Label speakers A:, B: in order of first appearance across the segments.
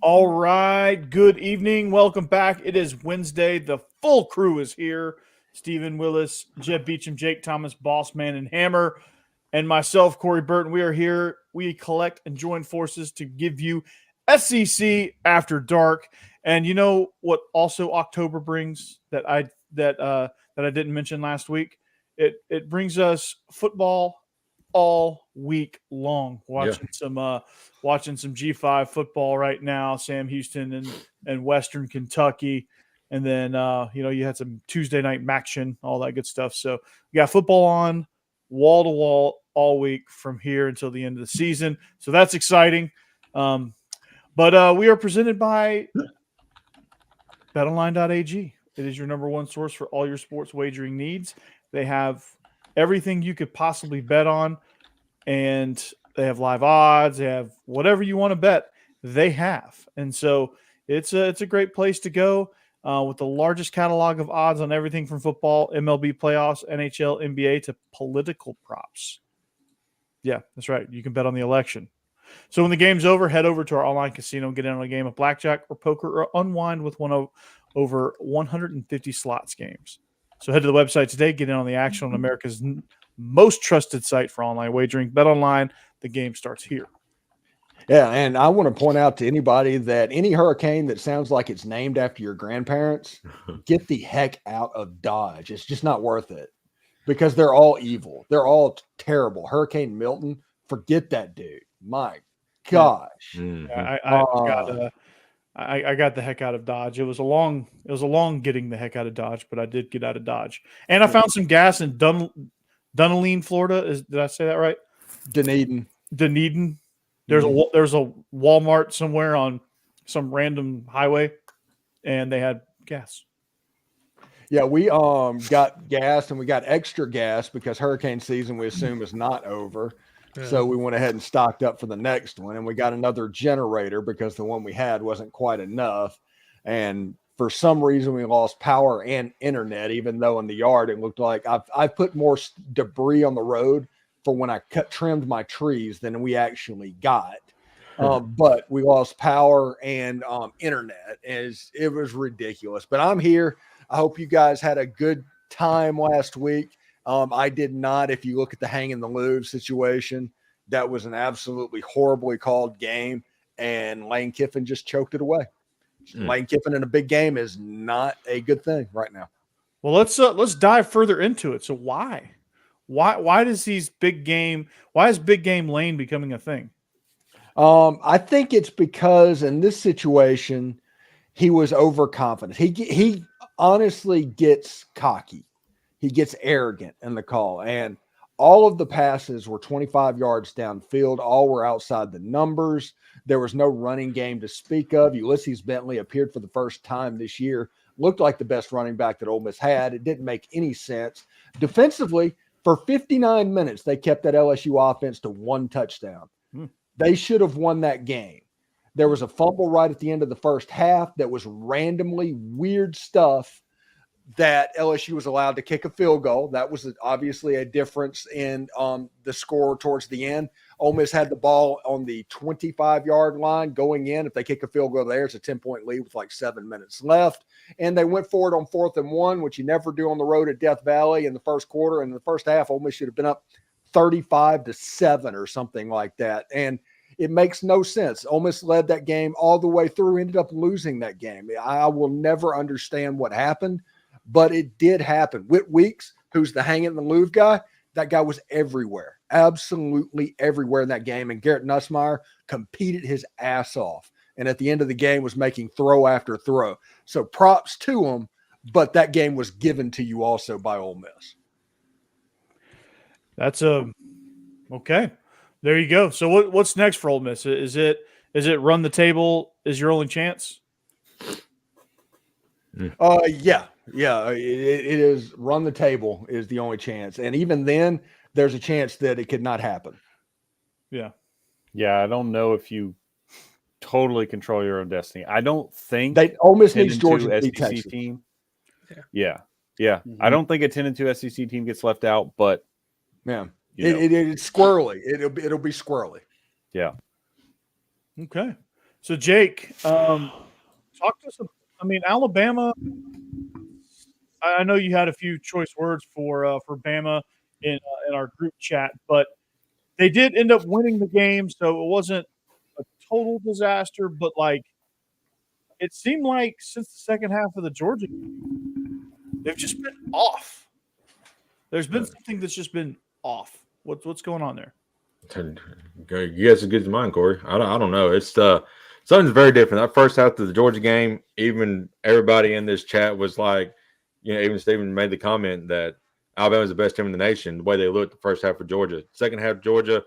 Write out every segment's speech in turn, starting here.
A: All right. Good evening. Welcome back. It is Wednesday. The full crew is here. Stephen Willis, Jeb Beecham, Jake Thomas, Boss Man, and Hammer, and myself, Corey Burton. We are here. We collect and join forces to give you SEC After Dark. And you know what also October brings that I didn't mention last week? It brings us football all week long. Watching some G5 football right now. Sam Houston and Western Kentucky, and then you had some Tuesday night action, all that good stuff. So we got football on wall to wall all week from here until the end of the season. So that's exciting. But we are presented by BetOnline.ag. It is your number one source for all your sports wagering needs. They have everything you could possibly bet on, and they have live odds. They have whatever you want to bet, they have. And so it's a great place to go with the largest catalog of odds on everything from football, MLB playoffs, NHL, NBA to political props. Yeah, that's right. You can bet on the election. So when the game's over, head over to our online casino and get in on a game of blackjack or poker or unwind with one of over 150 slots games. So head to the website today, get in on the action on America's most trusted site for online wagering. Bet online. The game starts here.
B: Yeah, and I want to point out to anybody that any hurricane that sounds like it's named after your grandparents, get the heck out of Dodge. It's just not worth it because they're all evil. They're all terrible. Hurricane Milton, forget that dude. My gosh.
A: Mm-hmm. I got the heck out of Dodge. It was a long getting the heck out of Dodge, but I did get out of Dodge. And I found some gas in Dunedin, Florida. Did I say that right?
B: Dunedin.
A: There's a Walmart somewhere on some random highway, and they had gas.
B: Yeah, we got gas, and we got extra gas because hurricane season, we assume, is not over. Yeah. So we went ahead and stocked up for the next one, and we got another generator because the one we had wasn't quite enough. And for some reason, we lost power and internet, even though in the yard it looked like I've put more debris on the road for when I trimmed my trees than we actually got. But we lost power and internet. It was ridiculous. But I'm here. I hope you guys had a good time last week. I did not. If you look at the hang in the Louvre situation, that was an absolutely horribly called game, and Lane Kiffin just choked it away. Lane Kiffin in a big game is not a good thing right now.
A: Well, let's dive further into it. So why does big game Lane becoming a thing?
B: I think it's because in this situation he was overconfident. He honestly gets cocky. He gets arrogant in the call, and all of the passes were 25 yards downfield. All were outside the numbers. There was no running game to speak of. Ulysses Bentley appeared for the first time this year. Looked like the best running back that Ole Miss had. It didn't make any sense. Defensively, for 59 minutes, they kept that LSU offense to one touchdown. They should have won that game. There was a fumble right at the end of the first half that was randomly weird stuff that LSU was allowed to kick a field goal. That was obviously a difference in the score towards the end. Ole Miss had the ball on the 25-yard line going in. If they kick a field goal there, it's a 10-point lead with like 7 minutes left. And they went for it on 4th and 1, which you never do on the road at Death Valley in the first quarter. In the first half, Ole Miss should have been up 35-7 or something like that. And it makes no sense. Ole Miss led that game all the way through, ended up losing that game. I will never understand what happened, but it did happen. Whit Weeks, who's the hang in the Louvre guy, that guy was everywhere, absolutely everywhere in that game. And Garrett Nussmeier competed his ass off. And at the end of the game was making throw after throw. So props to him, but that game was given to you also by Ole Miss.
A: That's okay. There you go. So what's next for Ole Miss? Is it run the table is your only chance?
B: Yeah. It is run the table is the only chance, and even then, there's a chance that it could not happen.
A: Yeah.
C: I don't know if you totally control your own destiny. I don't think
B: Ole Miss needs Georgia to beat Texas.
C: Team. Yeah. Mm-hmm. I don't think a 10-2 SEC team gets left out, but
B: it's squirrely. It'll be squirrely.
C: Yeah.
A: Okay. So Jake, talk to us. I mean, Alabama. I know you had a few choice words for Bama in our group chat, but they did end up winning the game, so it wasn't a total disaster. But like, it seemed like since the second half of the Georgia game, they've just been off. There's been something that's just been off. What's going on there?
D: You guys are good as mine, Corey. I don't know. It's something's very different. That first half of the Georgia game, even everybody in this chat was like, even Stephen made the comment that Alabama's the best team in the nation. The way they looked the first half of Georgia, second half of Georgia,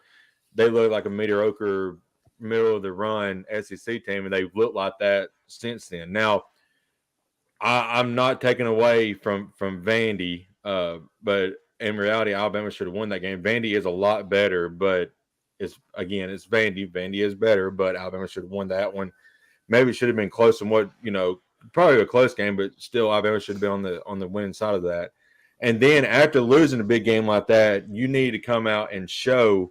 D: they looked like a mediocre, middle of the run SEC team, and they've looked like that since then. Now, I'm not taking away from Vandy, but in reality, Alabama should have won that game. Vandy is a lot better, but it's Vandy. Vandy is better, but Alabama should have won that one. Maybe it should have been close and probably a close game, but still Alabama should have been on the winning side of that. And then after losing a big game like that, you need to come out and show,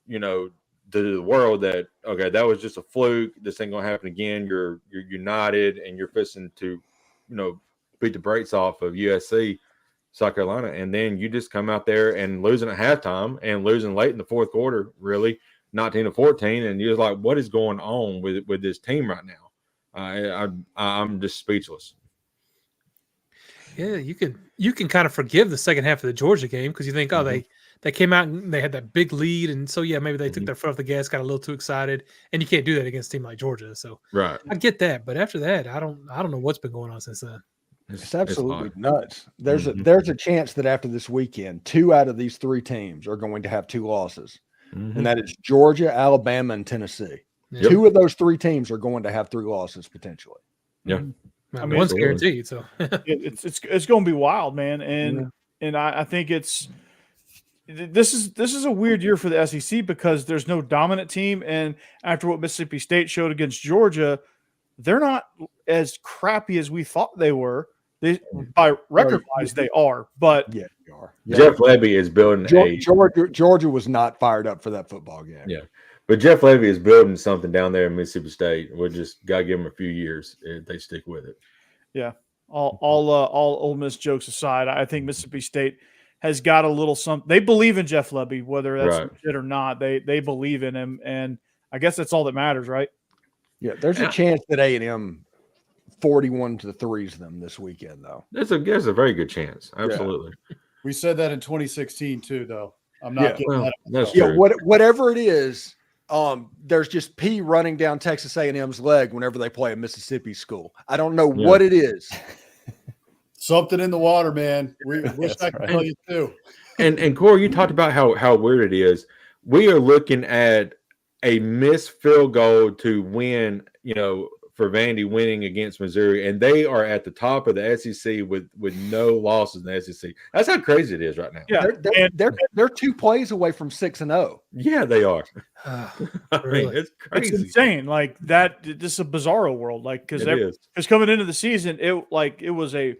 D: to the world that, okay, that was just a fluke. This ain't gonna happen again. You're united and you're fixing to, beat the brakes off of USC, South Carolina, and then you just come out there and losing at halftime and losing late in the fourth quarter, really 19-14, and you're like, what is going on with this team right now? I'm just speechless.
E: Yeah, you can kind of forgive the second half of the Georgia game because you think, they came out and they had that big lead, and so maybe they took their foot off the gas, got a little too excited, and you can't do that against a team like Georgia. So
D: right,
E: I get that, but after that, I don't know what's been going on since then.
B: It's absolutely nuts. There's a chance that after this weekend, 2 out of these 3 teams are going to have 2 losses, and that is Georgia, Alabama, and Tennessee.
E: Yeah.
B: 2 of those 3 teams are going to have 3 losses potentially.
D: Yeah,
E: I mean, one's guaranteed. So
A: it's going to be wild, man, and I think this is a weird year for the SEC because there's no dominant team, and after what Mississippi State showed against Georgia, they're not as crappy as we thought they were. By record-wise, they are, but
B: yeah, they are. Yeah.
D: Jeff Lebby is building
B: Georgia was not fired up for that football game.
D: Yeah, but Jeff Lebby is building something down there in Mississippi State. We'll just gotta give them a few years if they stick with it.
A: Yeah, all Ole Miss jokes aside, I think Mississippi State has got a little something. They believe in Jeff Lebby, whether that's legit or not. They believe in him, and I guess that's all that matters, right?
B: Yeah, there's a chance that A&M 41-3s them this weekend, though.
D: There's a very good chance. Absolutely.
F: Yeah. We said that in 2016 too, though. I'm not getting that.
D: That's true.
B: Whatever it is, there's just pee running down Texas A&M's leg whenever they play a Mississippi school. I don't know what it is.
F: Something in the water, man. We wish I could tell you too.
D: And Corey, you talked about how weird it is. We are looking at a missed field goal to win, for Vandy winning against Missouri, and they are at the top of the SEC with no losses in the SEC. That's how crazy it is right now.
A: Yeah,
B: they're 2 plays away from 6-0.
D: Yeah, they are.
E: Really?
D: It's crazy.
A: It's insane. Like that. This is a bizarro world. Like because coming into the season, it was like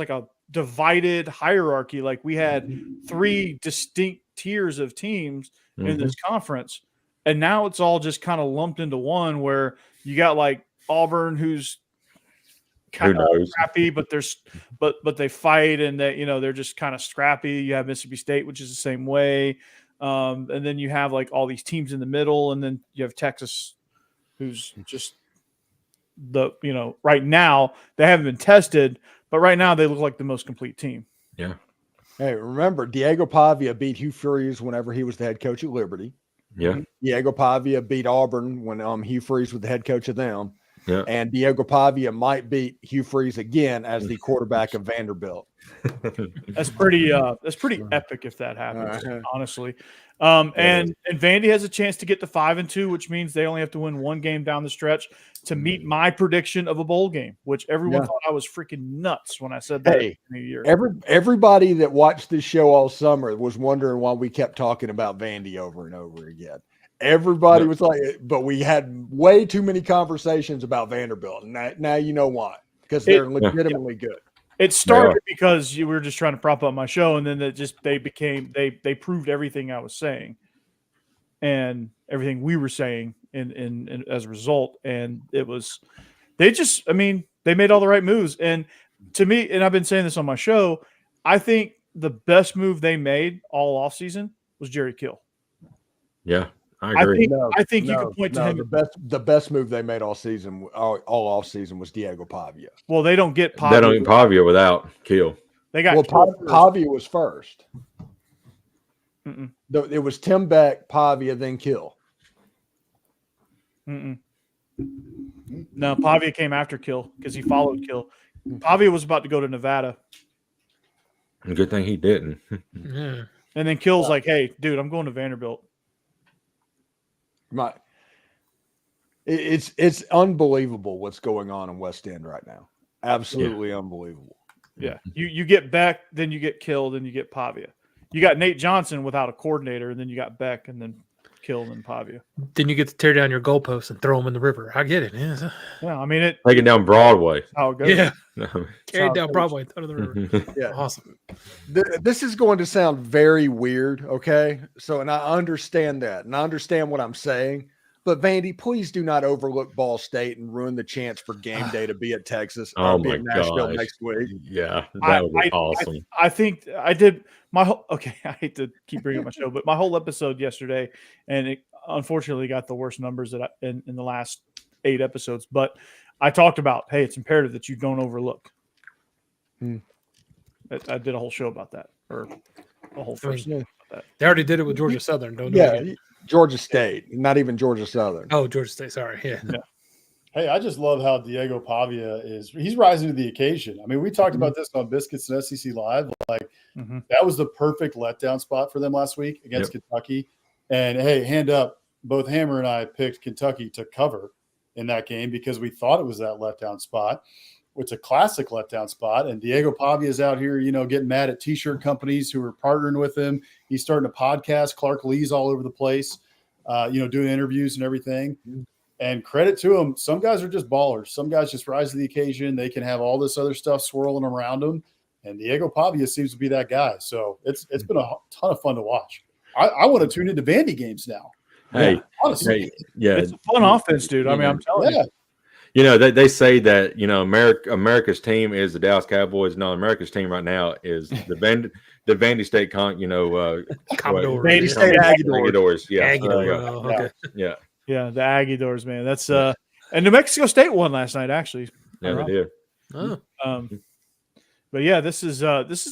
A: a divided hierarchy. Like we had 3 distinct tiers of teams in this conference. And now it's all just kind of lumped into one where you got like Auburn, who's kind of scrappy, but they fight and they're just kind of scrappy. You have Mississippi State, which is the same way. And then you have like all these teams in the middle, and then you have Texas, who's just right now they haven't been tested, but right now they look like the most complete team.
D: Yeah.
B: Hey, remember Diego Pavia beat Hugh Freeze whenever he was the head coach at Liberty.
D: Yeah.
B: Diego Pavia beat Auburn when Hugh Freeze was the head coach of them.
D: Yeah.
B: And Diego Pavia might beat Hugh Freeze again as the quarterback of Vanderbilt.
A: That's pretty epic if that happens, honestly. And Vandy has a chance to get to 5-2, which means they only have to win 1 game down the stretch to meet my prediction of a bowl game, which everyone thought I was freaking nuts when I said that in the year.
B: Everybody that watched this show all summer was wondering why we kept talking about Vandy over and over again. Everybody was like, but we had way too many conversations about Vanderbilt, and now you know why, because they're legitimately good.
A: It started because you were just trying to prop up my show, and then they proved everything I was saying and everything we were saying in as a result. And it was they made all the right moves. And to me, and I've been saying this on my show, I think the best move they made all offseason was Jerry Kill.
D: Yeah, I agree.
A: I think you could point to him.
B: The best move they made all season, all off season, was Diego Pavia.
A: Well, they don't get
D: Pavia. They don't get Pavia without Kill.
A: They got
B: Pavia was first. It was Tim Beck, Pavia, then Kill.
A: No, Pavia came after Kill because he followed Kill. Pavia was about to go to Nevada.
D: Good thing he didn't.
E: Yeah.
A: And then Kill's like, "Hey, dude, I'm going to Vanderbilt."
B: It's unbelievable what's going on in West End right now. Absolutely unbelievable.
A: Yeah, you get Beck, then you get Kill, then you get Pavia. You got Nate Johnson without a coordinator, and then you got Beck, and then Kill, and then Pavia.
E: Then you get to tear down your goalposts and throw them in the river. I get it. Yeah,
A: I mean
D: taking down Broadway.
A: How it goes.
E: Yeah, carry it down Broadway, throw it in the river.
B: Yeah,
E: awesome.
B: This is going to sound very weird, okay? So, and I understand that, and I understand what I'm saying. But Vandy, please do not overlook Ball State and ruin the chance for game day to be at Texas or be at Nashville next week.
D: Yeah, that would be awesome.
A: I think I did my whole. Okay, I hate to keep bringing up my show, but my whole episode yesterday, and it unfortunately got the worst numbers in the last 8 episodes. But I talked about, hey, it's imperative that you don't overlook. I did a whole show about that, or a whole first. About that.
E: They already did it with Georgia Southern. Don't do it again.
B: Georgia State, not even Georgia Southern.
E: Oh, Georgia State. Sorry. Yeah.
F: Hey, I just love how Diego Pavia he's rising to the occasion. I mean, we talked about this on Biscuits and SEC Live. Like, that was the perfect letdown spot for them last week against Kentucky. And hey, hand up, both Hammer and I picked Kentucky to cover in that game because we thought it was that letdown spot. It's a classic letdown spot. And Diego Pavia is out here, getting mad at T-shirt companies who are partnering with him. He's starting a podcast. Clark Lee's all over the place, doing interviews and everything. And credit to him. Some guys are just ballers. Some guys just rise to the occasion. They can have all this other stuff swirling around them. And Diego Pavia seems to be that guy. So it's been a ton of fun to watch. I want to tune into Vandy games now.
D: Hey,
F: honestly.
A: It's a fun offense, dude. I mean, I'm telling you.
D: They say that, America's team is the Dallas Cowboys. No, America's team right now is the Vandy State
E: Commodores.
B: Vandy State Aggies.
D: Yeah.
E: Okay.
D: Yeah.
A: Yeah, the Aggies, man. That's and New Mexico State won last night, actually.
D: Yeah, they did.
E: Oh.
A: But yeah, this is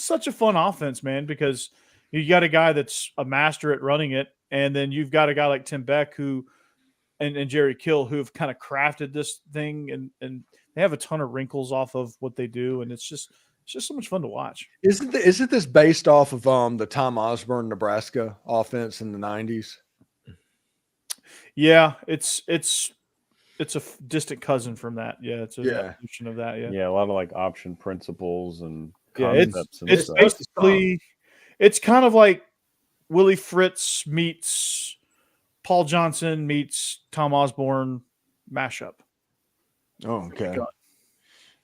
A: such a fun offense, man, because you got a guy that's a master at running it, and then you've got a guy like Tim Beck and Jerry Kill who have kind of crafted this thing, and they have a ton of wrinkles off of what they do, and it's just so much fun to watch.
B: Isn't this based off of the Tom Osborne, Nebraska offense in the 90s?
A: Yeah, it's a distant cousin from that. Yeah, it's a evolution of that.
C: Yeah, a lot of like option principles and
A: concepts. It's basically it's kind of like Willie Fritz meets Paul Johnson meets Tom Osborne mashup.
B: Oh, okay.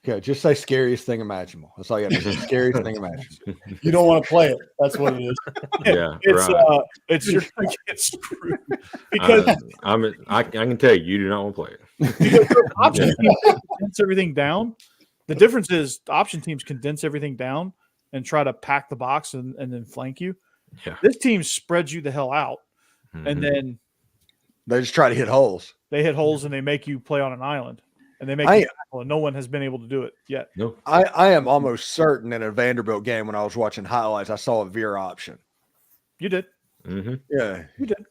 B: Okay, just say scariest thing imaginable. That's all you got to say. Scariest thing imaginable.
F: You don't want to play it. That's what it is.
A: It's you're gonna get screwed because
D: I can tell you do not want to play it.
A: Because option teams condense everything down. The difference is option teams condense everything down and try to pack the box and then flank you.
D: Yeah.
A: This team spreads you the hell out, and then
B: they just try to hit holes.
A: They hit holes and they make you play on an island. And they make you tackle, and no one has been able to do it yet.
D: No.
B: I am almost certain in a Vanderbilt game when I was watching highlights, I saw a veer option.
A: You did.
D: Mm-hmm.
B: Yeah.
A: You did.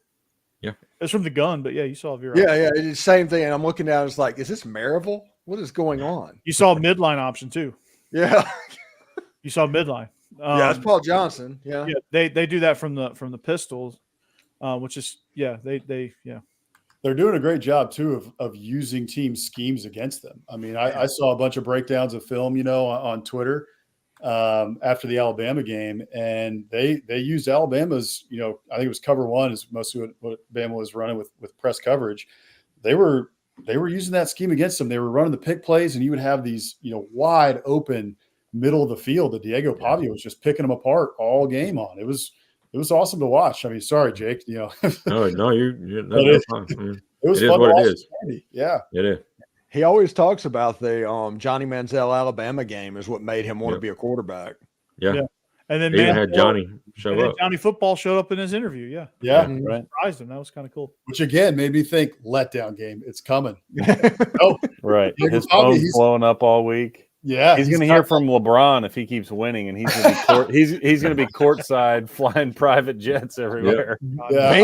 D: Yeah.
A: It's from the gun, but yeah, you saw a veer
B: option.
A: Yeah,
B: it's the same thing. And I'm looking down, it's like, is this Maryville? What is going on?
A: You saw a midline option too.
B: Yeah.
A: You saw midline.
B: Yeah, it's Paul Johnson. Yeah.
A: They do that from the pistols, which is they.
F: They're doing a great job too of using team schemes against them. I mean, I saw a bunch of breakdowns of film, on Twitter after the Alabama game, and they used Alabama's, I think it was cover one is mostly what Bama was running with press coverage. They were using that scheme against them. They were running the pick plays, and you would have these, wide open middle of the field that Diego Pavia was just picking them apart all game on. It was awesome to watch. I mean, sorry, Jake.
D: No, you're fine.
F: It was
D: It is
F: fun
D: what
F: to
D: it
F: watch
D: is.
F: Andy. Yeah.
D: It is.
B: He always talks about the Johnny Manziel Alabama game is what made him want to
D: Yep.
B: be a quarterback.
D: Yeah.
A: Yeah. And then
D: He even had Johnny show
A: and then
D: up.
A: Johnny Football showed up in his interview. Yeah.
F: Yeah.
C: Right.
A: Surprised him. That was kind of cool.
F: Which again made me think letdown game. It's coming.
C: Right.
F: Diego
C: His
F: Pavia,
C: phone's
F: he's-
C: blowing up all week.
F: Yeah.
C: He's going to hear from LeBron if he keeps winning, and he's going to be he's going to be courtside flying private jets everywhere.
F: Yeah.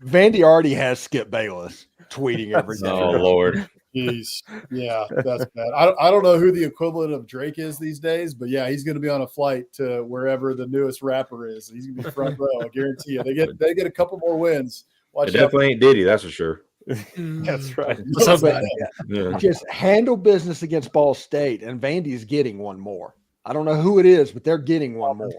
B: Vandy already has Skip Bayless tweeting every day.
D: Oh Lord.
F: Jeez. Yeah, that's bad. I don't know who the equivalent of Drake is these days, but yeah, he's going to be on a flight to wherever the newest rapper is. He's going to be front row. I guarantee you. They get a couple more wins. Watch
D: It
F: out.
D: definitely ain't Diddy, that's for sure.
C: That's right.
F: So
B: But
D: Yeah.
B: just handle business against Ball State, and Vandy's getting one more. I don't know who it is, but they're getting one more.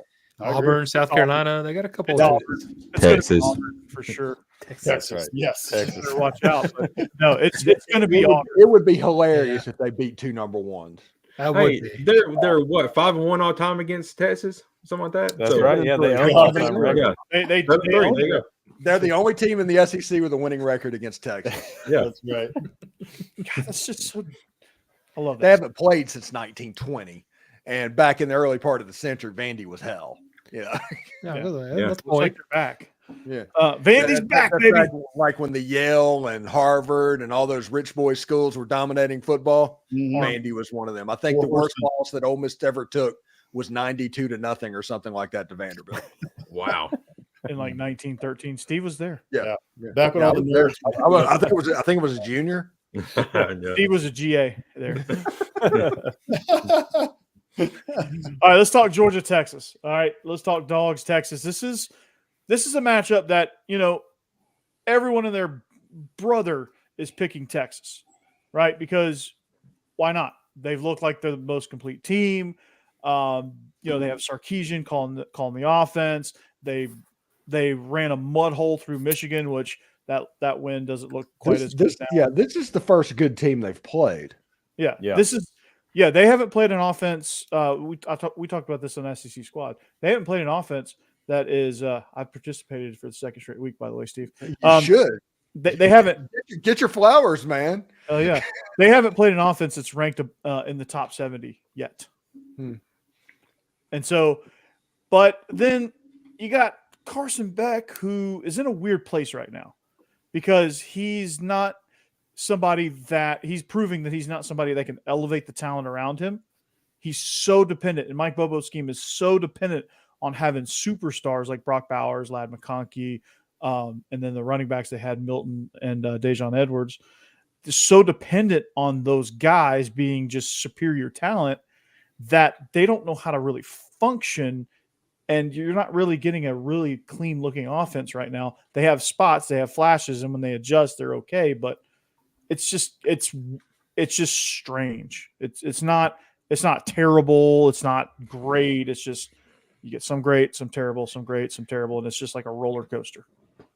F: I agree.
E: Auburn, South Carolina, they got a couple.
A: It's
E: Of
A: Auburn. It's gonna be
D: Texas.
A: Auburn for sure.
F: Texas.
C: right.
F: Yes.
C: Texas.
A: Better watch out. But no, it's going to be
B: It would,
A: Auburn.
B: it would be hilarious if they beat two number ones.
E: That would
D: Hey,
E: be.
D: they're what 5-1 all time against Texas, something like that.
C: That's
D: So,
C: right. Yeah, they own
F: Yeah.
C: all-time record.
D: Yeah,
A: They
D: 7-3,
A: own
D: there you
A: it.
D: go.
B: They're the only team in the SEC with a winning record against Texas.
D: Yeah,
F: That's right.
A: God, that's just so. I love
B: They
A: that.
B: haven't played since 1920, and back in the early part of the century, Vandy was hell. Yeah,
E: Yeah,
A: Yeah.
E: really,
D: Yeah.
E: that's the
A: Looks like
E: point.
A: they're back.
B: yeah.
A: Vandy's back,
B: That's
A: baby.
B: back like when the Yale and Harvard and all those rich boy schools were dominating football.
F: Mhm.
B: Vandy was one of them. I think the worst loss that Ole Miss ever took was 92-0 or something like that to Vanderbilt.
D: wow.
A: In like 1913, Steve was there.
B: Yeah,
F: Back when
B: Yeah,
F: all the nerds.
B: I think it was a junior.
D: Yeah.
A: Steve was a GA there. All right, let's talk Georgia, Texas. All right, let's talk Dogs, Texas. This is a matchup that everyone and their brother is picking Texas, right? Because why not? They've looked like they're the most complete team. They have Sarkisian calling the offense. They ran a mud hole through Michigan, which that win doesn't look quite as good now.
B: This is the first good team they've played.
A: Yeah.
C: Yeah.
A: They haven't played an offense. We talked about this on SEC Squad. They haven't played an offense that is. I've participated for the second straight week, by the way, Steve.
B: You should
A: They haven't.
B: get your flowers, man.
A: Oh yeah, they haven't played an offense that's ranked in the top 70 yet. And so, but then you got Carson Beck, who is in a weird place right now because he's not somebody that he's proving that he's not somebody that can elevate the talent around him. He's so dependent, and Mike Bobo's scheme is so dependent on having superstars like Brock Bowers, Ladd McConkey, and then the running backs they had, Milton and Dejon Edwards. They're so dependent on those guys being just superior talent that they don't know how to really function, and you're not really getting a really clean looking offense right now. They have spots, they have flashes, and when they adjust, they're okay, but it's just strange. It's not terrible, it's not great. It's just you get some great, some terrible, some great, some terrible, and it's just like a roller coaster.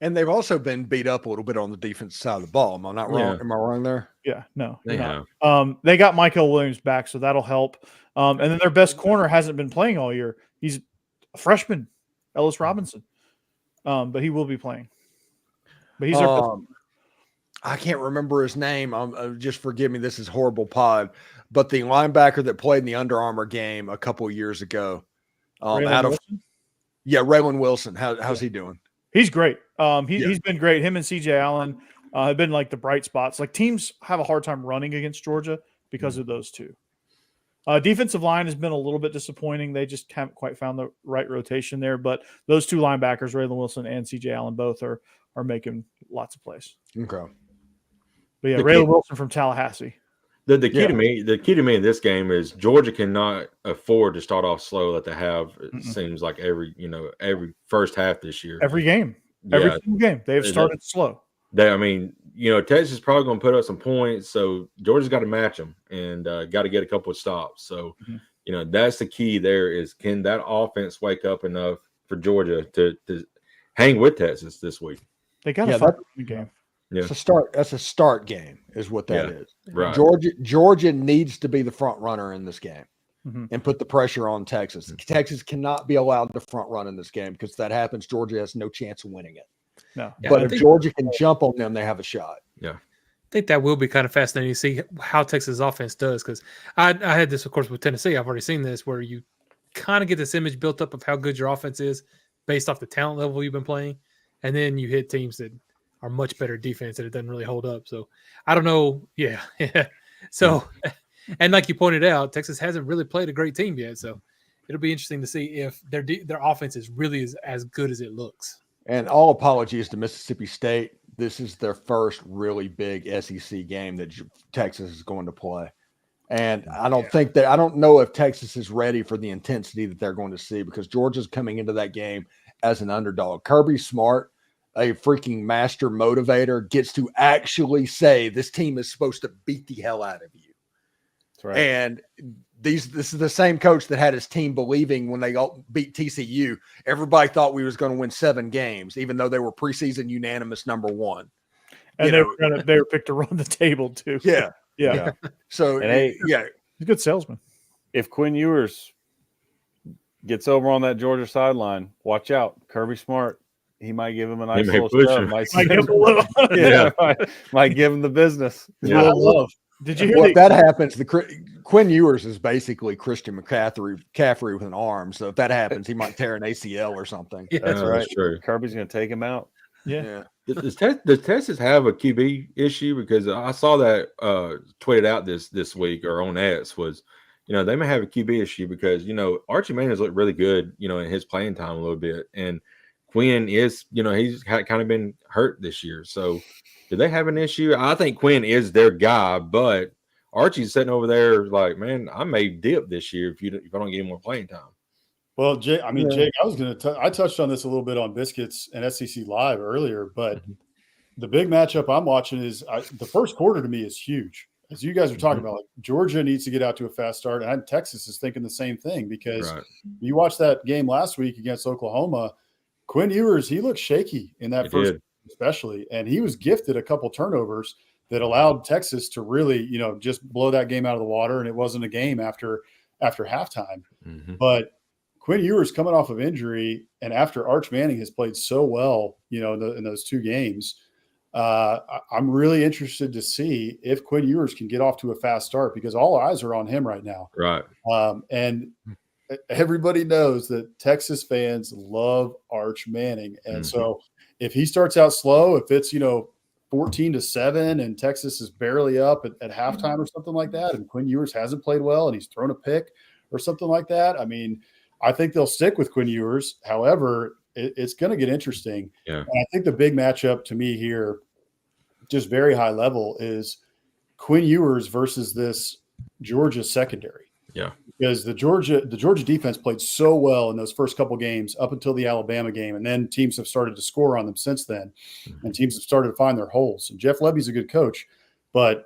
B: And they've also been beat up a little bit on the defense side of the ball. Am I not wrong?
D: Yeah.
B: Am I wrong there?
A: Yeah, no.
D: They
A: you're not.
D: have.
A: They got Michael Williams back, so that'll help. And then their best corner hasn't been playing all year. He's a freshman, Ellis Robinson. But he will be playing. But he's their best.
B: I can't remember his name. Just forgive me. This is horrible pod. But the linebacker that played in the Under Armour game a couple of years ago,
A: Wilson?
B: Raylan Wilson. How's he doing?
A: He's great. He's been great. Him and CJ Allen have been like the bright spots. Like teams have a hard time running against Georgia because of those two. Defensive line has been a little bit disappointing. They just haven't quite found the right rotation there. But those two linebackers, Raylan Wilson and CJ Allen, both are making lots of plays.
B: Okay.
A: But yeah,
D: The
A: Raylan
D: kid-
A: Wilson from Tallahassee.
D: The key to me in this game is Georgia cannot afford to start off slow like they have. It seems like every first half this year.
A: Every game. Every
D: Yeah.
A: single game. They've started slow.
D: Texas is probably going to put up some points, so Georgia's got to match them and got to get a couple of stops. So, that's the key there is can that offense wake up enough for Georgia to hang with Texas this week?
A: They got a
B: Yeah,
A: fight in the game.
D: Yeah.
B: It's a start. That's a start game, is what that is.
D: Right.
B: Georgia needs to be the front runner in this game and put the pressure on Texas. Texas cannot be allowed to front run in this game because if that happens, Georgia has no chance of winning it.
A: No.
E: Yeah,
B: but
E: I
B: if
E: think-
B: Georgia can jump on them, they have a shot.
E: I think that will be kind of fascinating to see how Texas offense does, because I had this, of course, with Tennessee. I've already seen this where you kind of get this image built up of how good your offense is based off the talent level you've been playing, and then you hit teams that are much better defense and it doesn't really hold up. So I don't know. Yeah. So, and like you pointed out, Texas hasn't really played a great team yet. So it'll be interesting to see if their offense is really as good as it looks.
B: And all apologies to Mississippi State. This is their first really big SEC game that Texas is going to play. And I don't know if Texas is ready for the intensity that they're going to see, because Georgia's coming into that game as an underdog. Kirby Smart, a freaking master motivator, gets to actually say this team is supposed to beat the hell out of you.
C: That's right.
B: And this is the same coach that had his team believing when they all beat TCU, everybody thought we was going to win 7 games, even though they were preseason unanimous number 1.
A: And they were picked to run the table too.
B: Yeah.
A: Yeah.
B: So,
C: And hey,
B: yeah.
A: He's a good salesman.
C: If Quinn Ewers gets over on that Georgia sideline, watch out. Kirby Smart, he might give him a nice
D: may
C: little
D: push
C: shove.
D: him.
C: Might
A: Might give him a little.
C: might give him the business.
D: Yeah.
F: Love.
A: Did you hear
B: Well, if that happens, Quinn Ewers is basically Christian McCaffrey with an arm. So if that happens, he might tear an ACL or something.
E: Yeah.
C: That's right.
D: That's true.
C: Kirby's going to take him out.
A: Yeah.
D: Does Texas have a QB issue? Because I saw that tweeted out this week or on X was, they may have a QB issue because, Archie Manning has looked really good, in his playing time a little bit. And Quinn is, he's kind of been hurt this year. So do they have an issue? I think Quinn is their guy, but Archie's sitting over there like, man, I may dip this year if I don't get any more playing time.
F: Well, Jake, I was going to I touched on this a little bit on Biscuits and SEC Live earlier, but the big matchup I'm watching is the first quarter to me is huge. As you guys are talking about, like, Georgia needs to get out to a fast start, and Texas is thinking the same thing, because you watched that game last week against Oklahoma. Quinn Ewers, he looked shaky in that first, especially, and he was gifted a couple turnovers that allowed Texas to really, just blow that game out of the water, and it wasn't a game after halftime. But Quinn Ewers coming off of injury, and after Arch Manning has played so well, in those 2 games, I'm really interested to see if Quinn Ewers can get off to a fast start, because all eyes are on him right now.
D: Right.
F: And everybody knows that Texas fans love Arch Manning. And so if he starts out slow, if it's, 14-7 and Texas is barely up at halftime or something like that, and Quinn Ewers hasn't played well and he's thrown a pick or something like that, I think they'll stick with Quinn Ewers. However, it's going to get interesting.
D: Yeah.
F: And I think the big matchup to me here, just very high level, is Quinn Ewers versus this Georgia secondary.
D: Yeah.
F: Because the Georgia defense played so well in those first couple games up until the Alabama game, and then teams have started to score on them since then, and teams have started to find their holes. And Jeff Lebby's a good coach, but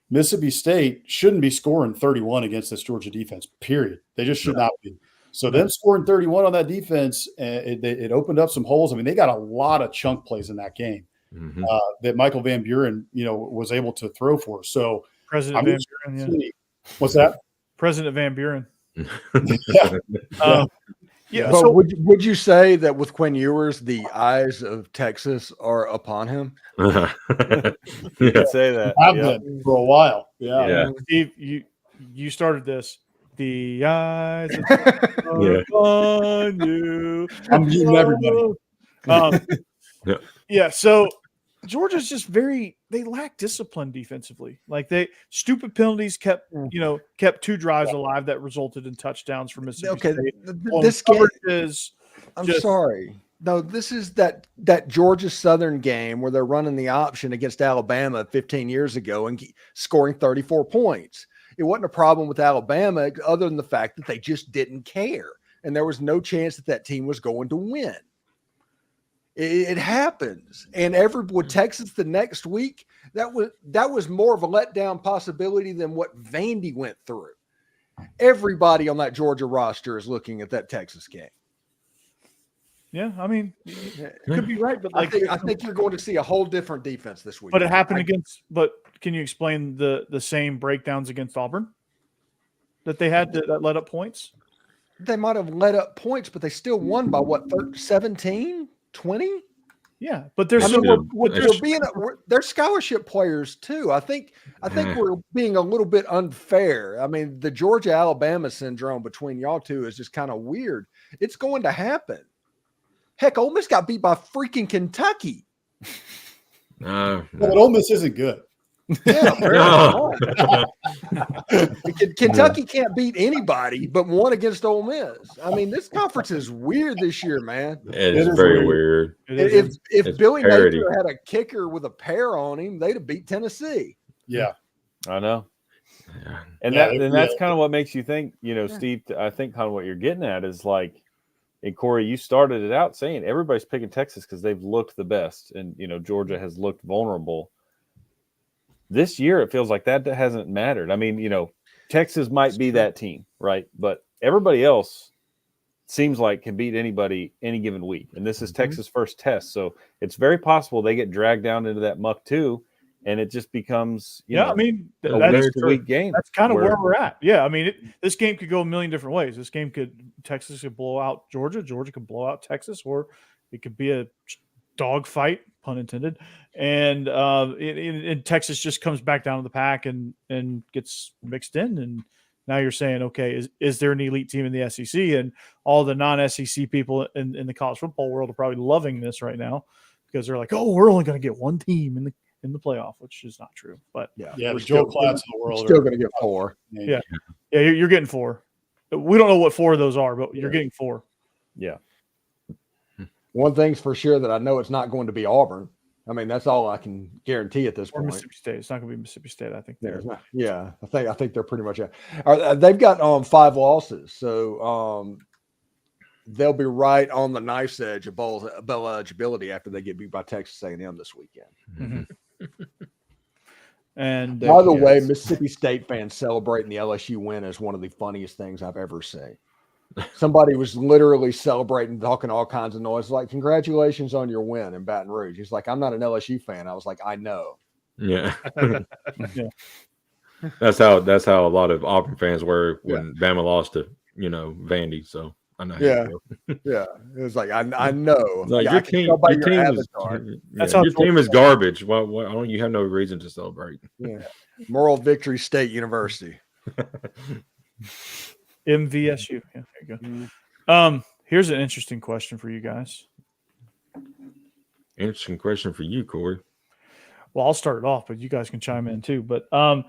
F: Mississippi State shouldn't be scoring 31 against this Georgia defense, period. They just should not be. So them scoring 31 on that defense, it opened up some holes. They got a lot of chunk plays in that game that Michael Van Buren, was able to throw for. So
A: President Van Buren, yeah.
F: What's that?
A: President Van Buren.
F: Yeah.
A: Yeah.
B: But
A: So
B: would you say that with Quinn Ewers, the eyes of Texas are upon him?
C: You could say that.
F: I've
C: Yeah.
F: been for a while. Yeah.
D: Yeah.
A: Steve, you started this. The eyes are on you.
F: I'm muting everybody.
A: Yeah. So Georgia's just they lack discipline defensively. Like stupid penalties kept 2 drives alive that resulted in touchdowns for Mississippi
B: Okay,
A: State.
B: this game
A: is.
B: I'm sorry. No, this is that Georgia Southern game where they're running the option against Alabama 15 years ago and scoring 34 points. It wasn't a problem with Alabama other than the fact that they just didn't care, and there was no chance that team was going to win. It happens, and with Texas the next week, that was more of a letdown possibility than what Vandy went through. Everybody on that Georgia roster is looking at that Texas game.
A: Yeah, you could be right, but
B: I think you're going to see a whole different defense this week.
A: But it happened But can you explain the same breakdowns against Auburn that they had that led up points?
B: They might have let up points, but they still won by what, 17, 20?
A: Yeah, but there's
B: I mean,
D: That's
B: they're scholarship players too. I think we're being a little bit unfair. I mean, the Georgia Alabama syndrome between y'all two is just kind of weird. It's going to happen. Heck, Ole Miss got beat by freaking Kentucky.
F: But Ole Miss isn't good.
B: Yeah,
D: No.
B: Kentucky can't beat anybody but one against Ole Miss. I mean, this conference is weird this year, man.
D: It is very weird.
B: If
D: It's
B: Billy
D: parody.
B: Napier had a kicker with a pair on him, they'd have beat Tennessee.
F: Yeah.
C: I know.
D: Yeah.
C: And that's kind of what makes you think, Steve, I think kind of what you're getting at is like, and Corey, you started it out saying everybody's picking Texas because they've looked the best. And, Georgia has looked vulnerable. This year, it feels like that hasn't mattered. I mean, Texas might be that team, right? But everybody else seems like can beat anybody any given week. And this is Texas' first test. So it's very possible they get dragged down into that muck too. And it just becomes,
A: I mean,
C: that's a week game.
A: That's kind of where we're at. Yeah, I mean, this game could go a million different ways. Texas could blow out Georgia. Georgia could blow out Texas, or it could be a dog fight, pun intended. And Texas just comes back down to the pack and gets mixed in. And now you're saying, okay, is there an elite team in the SEC? And all the non-SEC people in the college football world are probably loving this right now because they're like, oh, we're only going to get one team in the playoff, which is not true. But
F: the Joe Klatts of the world
B: still going to get 4.
A: Yeah, you're getting 4. We don't know what 4 of those are, but you're getting 4.
C: Yeah.
B: One thing's for sure that I know it's not going to be Auburn. I mean, that's all I can guarantee at this
A: Or
B: point.
A: Mississippi State. It's not going to be Mississippi State. I think.
B: Yeah, I think they're pretty much. They've got 5 losses, so they'll be right on the knife's edge of bowl eligibility after they get beat by Texas A&M this weekend.
A: Mm-hmm. And
B: by the way, Mississippi State fans celebrating the LSU win is one of the funniest things I've ever seen. Somebody was literally celebrating, talking all kinds of noise, like, congratulations on your win in Baton Rouge. He's like, I'm not an LSU fan. I was like, I know.
D: Yeah. That's how a lot of Auburn fans were when Bama lost to, Vandy. So I know.
B: Yeah. It was like, I know.
D: Like,
B: Yeah,
D: your team is garbage. Why don't you have no reason to celebrate?
B: Yeah. Moral Victory State University.
A: MVSU. Yeah, there you go. Here's an interesting question for you guys.
D: Interesting question for you, Corey.
A: Well, I'll start it off, but you guys can chime in too. But I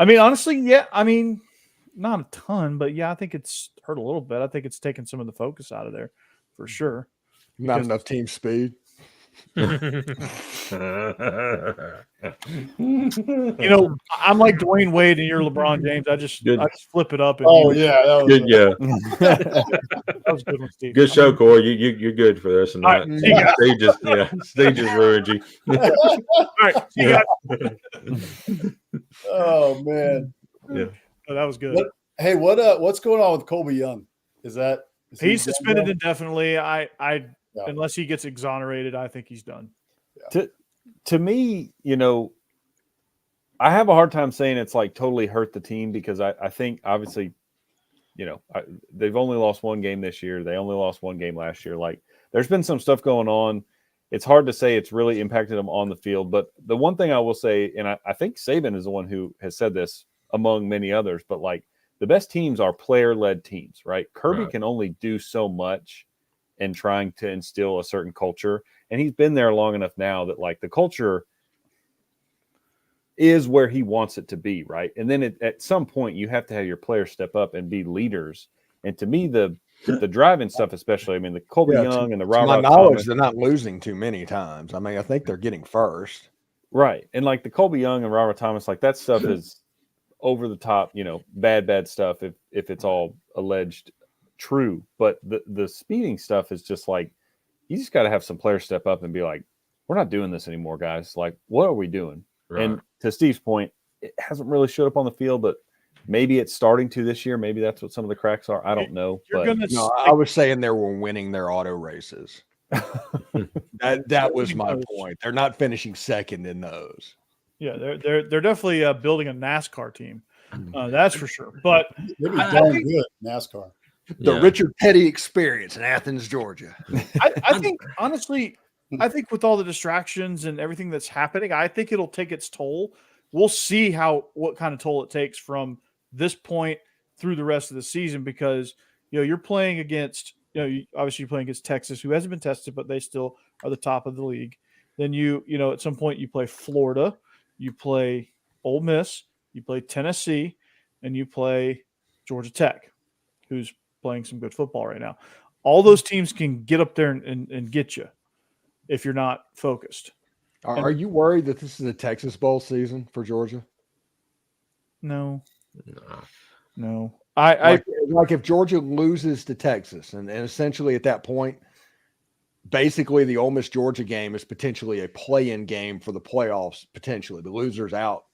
A: mean, honestly, not a ton, but I think it's hurt a little bit. I think it's taken some of the focus out of there for sure.
B: Not enough team speed.
A: I'm like Dwayne Wade and you're LeBron James. I just flip it up. And
F: that was
D: good. Yeah,
A: that was a good one, Steve.
D: Good show, Corey. You're good for this. And
A: right,
D: Steve just ruined you.
A: All right, see you guys.
F: Oh man,
A: that was good.
F: What's going on with Colby Young? Is
A: he's suspended indefinitely? Unless he gets exonerated, I think he's done.
C: To me, I have a hard time saying it's like totally hurt the team because I think obviously, they've only lost one game this year. They only lost one game last year. Like, there's been some stuff going on. It's hard to say it's really impacted them on the field. But the one thing I will say, and I think Saban is the one who has said this among many others, but like, the best teams are player-led teams, right? Kirby can only do so much in trying to instill a certain culture. And he's been there long enough now that like the culture is where he wants it to be, right? And then at some point you have to have your players step up and be leaders. And to me, the driving stuff, especially, I mean, the Colby Young and the Robert.
B: To my knowledge, they're not losing too many times. I mean, I think they're getting first.
C: Right. And like the Colby Young and Robert Thomas, like that stuff is over the top, bad stuff if it's all alleged true. But the speeding stuff is just like, you just got to have some players step up and be like, we're not doing this anymore, guys. Like, what are we doing? Right. And to Steve's point, it hasn't really showed up on the field, but maybe it's starting to this year. Maybe that's what some of the cracks are. I don't know.
B: I was saying they were winning their auto races. that was my point. They're not finishing second in those.
A: Yeah, they're definitely building a NASCAR team. That's for sure. But
F: they'd be darn good NASCAR.
B: The Richard Petty experience in Athens, Georgia.
A: I think honestly, I think with all the distractions and everything that's happening, I think it'll take its toll. We'll see what kind of toll it takes from this point through the rest of the season because you're playing against obviously you're playing against Texas, who hasn't been tested, but they still are the top of the league. Then at some point you play Florida, you play Ole Miss, you play Tennessee, and you play Georgia Tech, who's playing some good football right now. All those teams can get up there and get you if you're not focused.
B: Are you worried that this is a Texas Bowl season for Georgia?
A: No.
D: Nah.
B: Like if Georgia loses to Texas, and essentially at that point, basically the Ole Miss Georgia game is potentially a play-in game for the playoffs. Potentially, the loser's out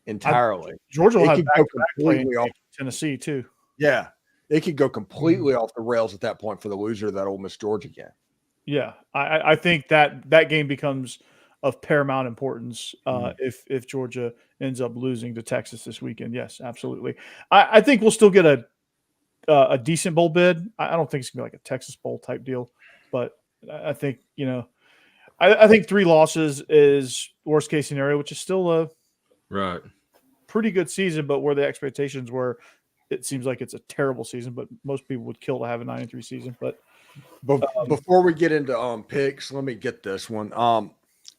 B: entirely.
A: Georgia will
B: It
A: have
B: could go
A: back-to-back
B: completely
A: playing
B: off.
A: Tennessee too.
B: Yeah, it could go completely off the rails at that point for the loser of that Ole Miss Georgia game.
A: Yeah, I think that game becomes of paramount importance if Georgia ends up losing to Texas this weekend. Yes, absolutely. I think we'll still get a decent bowl bid. I don't think it's gonna be like a Texas Bowl type deal, but I think I think 3 losses is worst case scenario, which is still a
D: Right.
A: pretty good season, but where the expectations were, it seems like it's a terrible season. But most people would kill to have a 9-3 season, but.
B: Before we get into picks, let me get this one.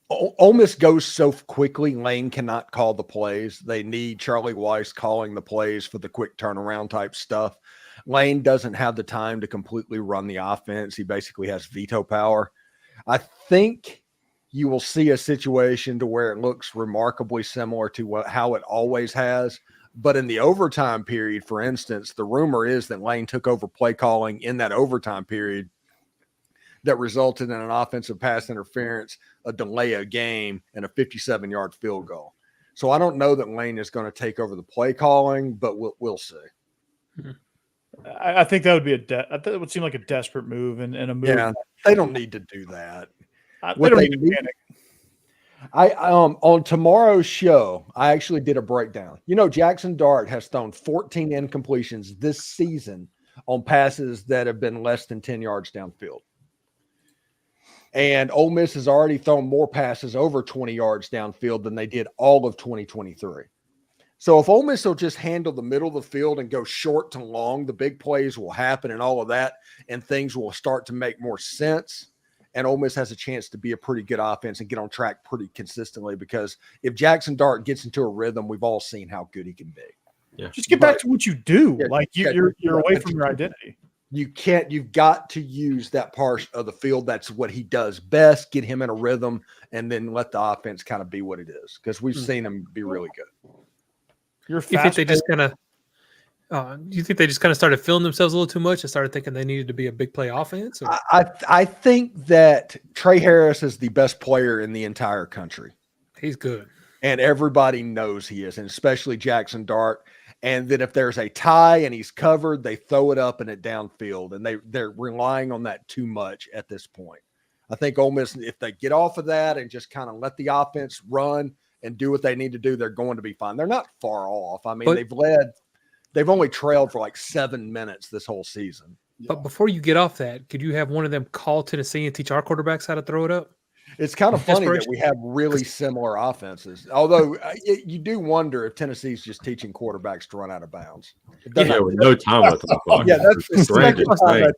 B: Ole Miss goes so quickly, Lane cannot call the plays. They need Charlie Weiss calling the plays for the quick turnaround type stuff. Lane doesn't have the time to completely run the offense. He basically has veto power. I think you will see a situation to where it looks remarkably similar to how it always has. But in the overtime period, for instance, the rumor is that Lane took over play calling in that overtime period that resulted in an offensive pass interference, a delay of game, and a 57-yard field goal. So I don't know that Lane is going to take over the play calling, but we'll see.
A: I think that would be that would seem like a desperate move and a move.
B: Yeah, they don't need to do that.
A: They don't need to panic.
B: On tomorrow's show, I actually did a breakdown. Jackson Dart has thrown 14 incompletions this season on passes that have been less than 10 yards downfield. And Ole Miss has already thrown more passes over 20 yards downfield than they did all of 2023. So if Ole Miss will just handle the middle of the field and go short to long, the big plays will happen and all of that, and things will start to make more sense. And Ole Miss has a chance to be a pretty good offense and get on track pretty consistently, because if Jackson Dart gets into a rhythm, we've all seen how good he can be.
D: Yeah.
A: Just get back to what you do.
B: Yeah,
A: You're away from your identity.
B: You've got to use that part of the field. That's what he does best. Get him in a rhythm and then let the offense kind of be what it is, because we've seen him be really good.
A: You
E: think they just kind of do you think they just kind of started feeling themselves a little too much and started thinking they needed to be a big play offense? Or?
B: I think that Trey Harris is the best player in the entire country.
E: He's good.
B: And everybody knows he is, and especially Jackson Dart. And then if there's a tie and he's covered, they throw it up and it downfield, and they're relying on that too much at this point. I think Ole Miss, if they get off of that and just kind of let the offense run and do what they need to do, they're going to be fine. They're not far off. I mean, they've only trailed for like 7 minutes this whole season.
E: But before you get off that, could you have one of them call Tennessee and teach our quarterbacks how to throw it up?
B: It's kind of funny that we have really similar offenses. Although you do wonder if Tennessee's just teaching quarterbacks to run out of bounds.
D: Yeah, with no time left on the clock.
B: Yeah, that's the
D: strangest thing.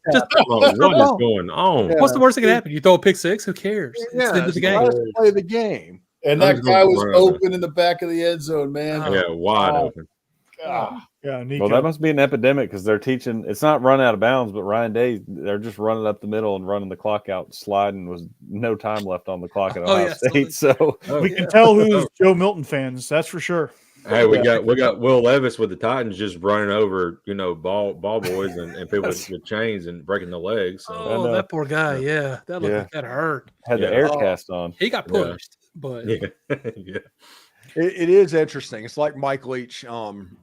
D: What is
B: Yeah.
D: going on?
B: Yeah.
E: What's the worst that can happen? You throw a pick six? Who cares? It's the end of the game.
B: Let's play the game.
F: And that guy was open in the back of the end zone, man.
D: Yeah, wide open.
A: Yeah, Nico.
C: Well, that must be an epidemic, because they're teaching. It's not run out of bounds, but Ryan Day, they're just running up the middle and running the clock out, sliding with no time left on the clock at Ohio State. So
A: we can tell who's Joe Milton fans. That's for sure.
D: Hey, we got Will Levis with the Titans just running over, ball boys and people with chains and breaking the legs. So.
E: Oh, that poor guy. Yeah, that looked like that hurt.
C: Had the air cast on.
E: He got pushed, but
D: yeah.
B: It is interesting. It's like Mike Leach,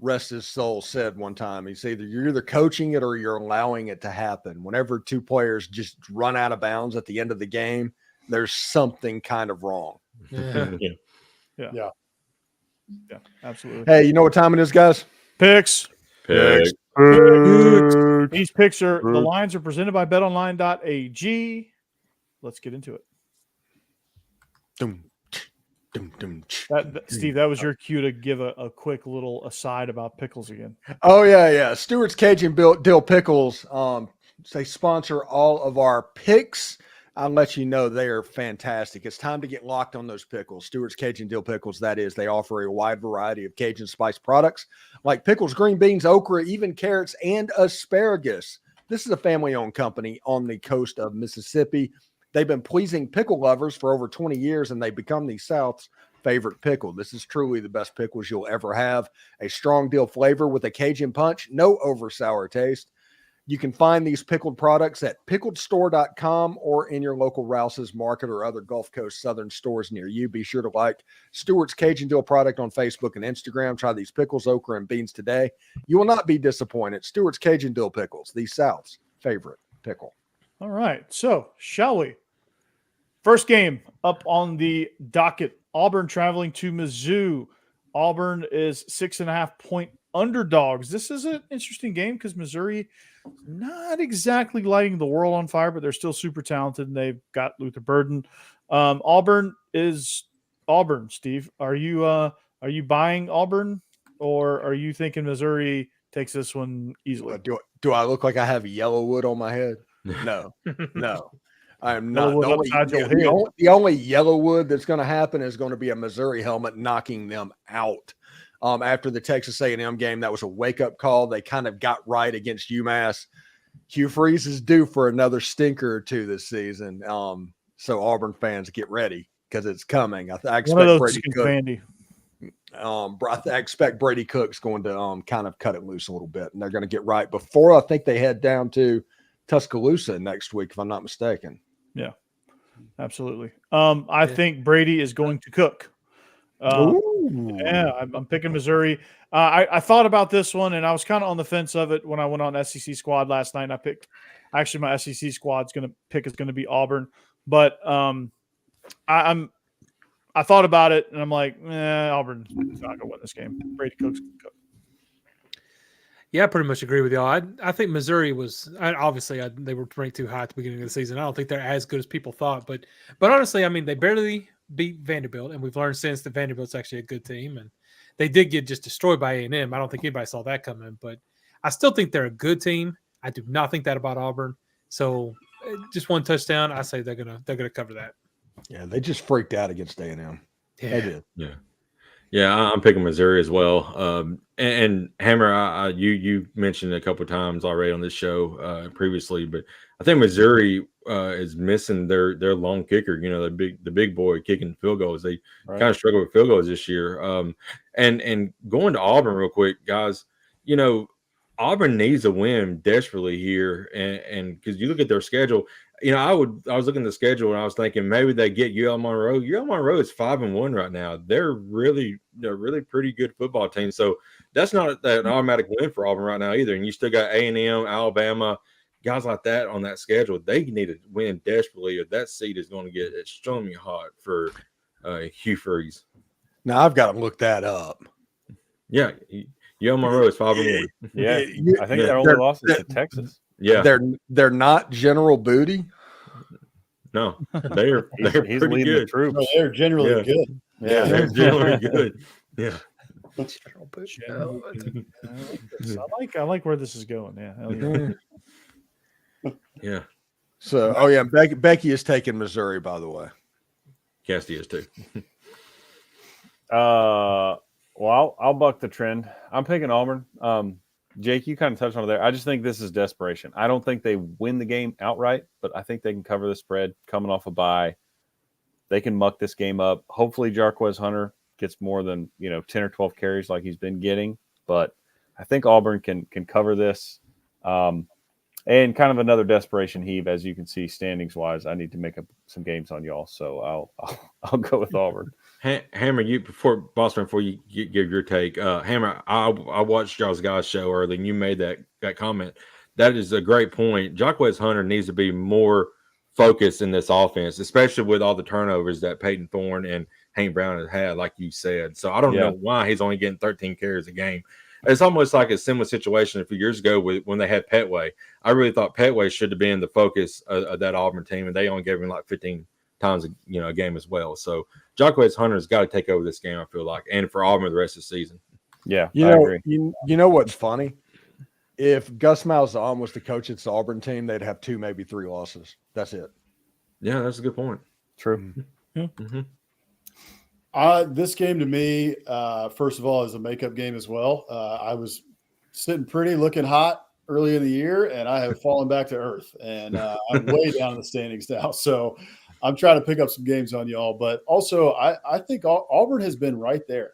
B: rest his soul, said one time. He's you're either coaching it or you're allowing it to happen. Whenever two players just run out of bounds at the end of the game, there's something kind of wrong.
A: Yeah, absolutely.
B: Hey, you know what time it is, guys?
A: Picks.
D: Picks.
A: These picks the lines are presented by betonline.ag. Let's get into it.
B: Dum, dum, dum,
A: Steve, that was your cue to give a quick little aside about pickles again.
B: Oh yeah. Stewart's Cajun Dill Pickles. They sponsor all of our picks. I'll let you know they are fantastic. It's time to get locked on those pickles. Stewart's Cajun Dill Pickles, that is. They offer a wide variety of Cajun spice products like pickles, green beans, okra, even carrots, and asparagus. This is a family-owned company on the coast of Mississippi. They've been pleasing pickle lovers for over 20 years, and they've become the South's favorite pickle. This is truly the best pickles you'll ever have. A strong dill flavor with a Cajun punch, no over sour taste. You can find these pickled products at pickledstore.com or in your local Rouse's Market or other Gulf Coast Southern stores near you. Be sure to like Stewart's Cajun Dill product on Facebook and Instagram. Try these pickles, okra, and beans today. You will not be disappointed. Stewart's Cajun Dill Pickles, the South's favorite pickle.
A: All right. So, shall we? First game up on the docket. Auburn traveling to Mizzou. Auburn is 6.5-point underdogs. This is an interesting game because Missouri not exactly lighting the world on fire, but they're still super talented, and they've got Luther Burden. Auburn is Auburn. Steve, are you buying Auburn, or are you thinking Missouri takes this one easily?
B: Do I look like I have yellow wood on my head? No. I am not. The only yellow wood that's going to happen is going to be a Missouri helmet knocking them out. After the Texas A&M game, that was a wake-up call. They kind of got right against UMass. Hugh Freeze is due for another stinker or two this season. So Auburn fans, get ready because it's coming. I expect Brady Cook. I expect Brady Cook's going to kind of cut it loose a little bit, and they're going to get right before I think they head down to Tuscaloosa next week, if I'm not mistaken.
A: Yeah, absolutely. I think Brady is going to cook. Yeah, I'm picking Missouri. I thought about this one, and I was kind of on the fence of it when I went on SEC squad last night. And I picked actually my SEC squad's going to be Auburn, but I thought about it, and I'm like, Auburn's not going to win this game. Brady Cook's going to cook.
E: Yeah, I pretty much agree with y'all. I think Missouri was obviously they were ranked too high at the beginning of the season. I don't think they're as good as people thought, but honestly, I mean, they barely beat Vanderbilt, and we've learned since that Vanderbilt's actually a good team, and they did get just destroyed by A&M. I don't think anybody saw that coming, but I still think they're a good team. I do not think that about Auburn. So just one touchdown, I say they're gonna cover that.
B: Yeah, they just freaked out against A&M.
E: Yeah.
B: They did.
D: Yeah, I'm picking Missouri as well. And Hammer, you mentioned a couple of times already on this show previously, but I think Missouri is missing their long kicker. You know, the big boy kicking field goals. They kind of struggle with field goals this year. And going to Auburn real quick, guys. You know, Auburn needs a win desperately here, and because you look at their schedule. You know, I was looking at the schedule and I was thinking maybe they get UL Monroe. UL Monroe is 5-1 right now. They're really pretty good football team. So that's not an automatic win for Auburn right now either. And you still got A&M, Alabama, guys like that on that schedule. They need to win desperately, or that seat is going to get extremely hot for Hugh Freeze.
B: Now I've got to look that up.
D: Yeah, UL Monroe is 5-1.
C: Yeah, I think their only loss is to Texas.
D: Yeah,
B: they're not General Booty.
D: No, they're
C: he's
D: pretty
C: leading
D: good.
C: the troops.
F: No, they're generally good.
D: Yeah, they're generally good. Yeah.
A: I like where this is going. Yeah.
B: Yeah. So, Becky is taking Missouri, by the way.
D: Cassidy is too.
C: Well, I'll buck the trend. I'm picking Auburn. Jake, you kind of touched on it there. I just think this is desperation. I don't think they win the game outright, but I think they can cover the spread coming off a bye. They can muck this game up. Hopefully, Jarquez Hunter gets more than 10 or 12 carries like he's been getting. But I think Auburn can cover this. And kind of another desperation heave, as you can see, standings wise. I need to make up some games on y'all, so I'll go with Auburn.
D: Hammer, before you give your take, Hammer, I watched y'all's guys show early, and you made that comment. That is a great point. Jarquez Hunter needs to be more focused in this offense, especially with all the turnovers that Peyton Thorne and Hank Brown has had, like you said. So I don't know why he's only getting 13 carries a game. It's almost like a similar situation a few years ago when they had Petway. I really thought Petway should have been the focus of that Auburn team, and they only gave him like 15 times a game as well. So Jacquez Hunter's got to take over this game, I feel like, and for Auburn the rest of the season.
C: Yeah,
B: You
C: I
B: know,
C: agree.
B: you know what's funny? If Gus Malzahn was the coach at the Auburn team, they'd have 2, maybe 3 losses. That's it.
D: Yeah, that's a good point.
C: True.
D: Mm-hmm.
F: This game to me, first of all, is a makeup game as well. I was sitting pretty, looking hot early in the year, and I have fallen back to earth, and I'm way down in the standings now. So I'm trying to pick up some games on y'all. But also, I think Auburn has been right there.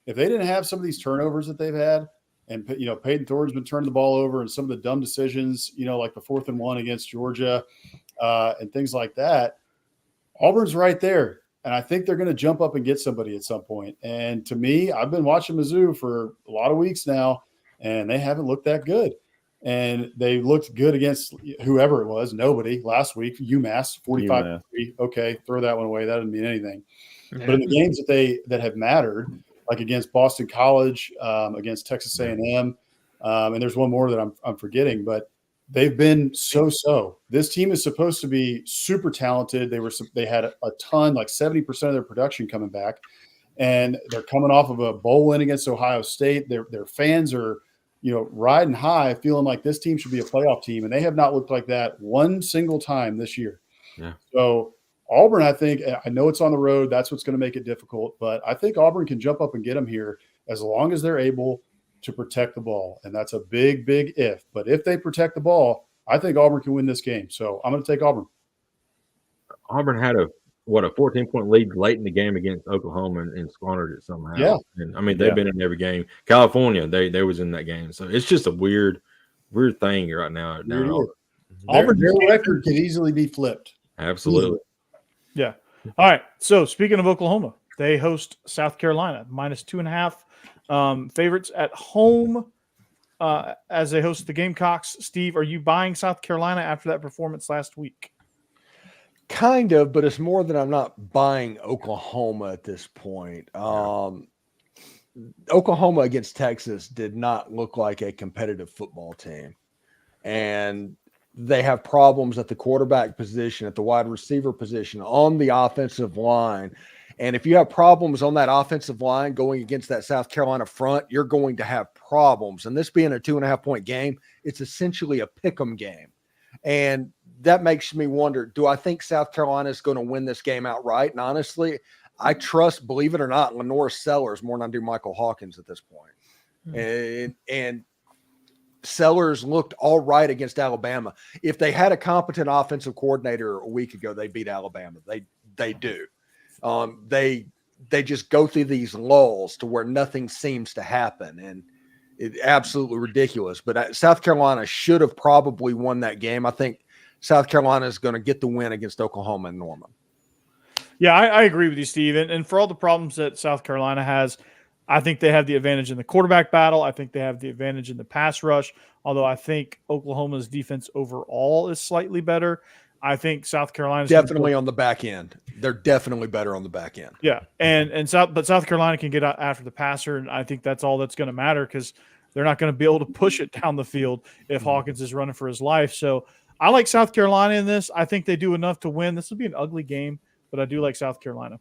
F: If they didn't have some of these turnovers that they've had, and Peyton Thorne's been turning the ball over, and some of the dumb decisions, like the 4th and 1 against Georgia, and things like that, Auburn's right there. And I think they're going to jump up and get somebody at some point. And to me, I've been watching Mizzou for a lot of weeks now, and they haven't looked that good. And they looked good against whoever it was, nobody last week, UMass, 45-3. Okay, throw that one away. That doesn't mean anything.
E: Yeah.
F: But in the games that have mattered, like against Boston College, against Texas A&M, and there's one more that I'm forgetting, but they've been so. This team is supposed to be super talented. They had a ton, like 70% of their production coming back, and they're coming off of a bowl win against Ohio State. Their fans are, riding high, feeling like this team should be a playoff team, and they have not looked like that one single time this year.
D: Yeah.
F: So Auburn, I know it's on the road. That's what's going to make it difficult, but I think Auburn can jump up and get them here as long as they're able to protect the ball. And that's a big, big if. But if they protect the ball, I think Auburn can win this game. So I'm going to take Auburn.
D: Auburn had a 14-point lead late in the game against Oklahoma and squandered it somehow.
F: Yeah.
D: And I mean, they've been in every game. California, they was in that game. So it's just a weird thing right now.
F: Auburn, their record could easily be flipped.
D: Absolutely.
A: Yeah. All right. So speaking of Oklahoma, they host South Carolina, -2.5 favorites at home as they host the Gamecocks. Steve, are you buying South Carolina after that performance last week?
B: Kind of, but it's more than I'm not buying Oklahoma at this point. Oklahoma against Texas did not look like a competitive football team. And they have problems at the quarterback position, at the wide receiver position, on the offensive line. And if you have problems on that offensive line going against that South Carolina front, you're going to have problems. And this being a 2.5-point game, it's essentially a pick'em game. And that makes me wonder, do I think South Carolina is going to win this game outright? And honestly, I trust, believe it or not, Lenore Sellers more than I do Michael Hawkins at this point. And Sellers looked all right against Alabama. If they had a competent offensive coordinator a week ago, they beat Alabama. They do. They just go through these lulls to where nothing seems to happen, and it's absolutely ridiculous. But South Carolina should have probably won that game. I think South Carolina is going to get the win against Oklahoma and Norman.
A: Yeah, I agree with you, Steve. And for all the problems that South Carolina has, I think they have the advantage in the quarterback battle. I think they have the advantage in the pass rush, although I think Oklahoma's defense overall is slightly better. I think South Carolina's
B: definitely on the back end. They're definitely better on the back end.
A: Yeah, but South Carolina can get out after the passer, and I think that's all that's going to matter because they're not going to be able to push it down the field if Hawkins is running for his life. So I like South Carolina in this. I think they do enough to win. This will be an ugly game, but I do like South Carolina.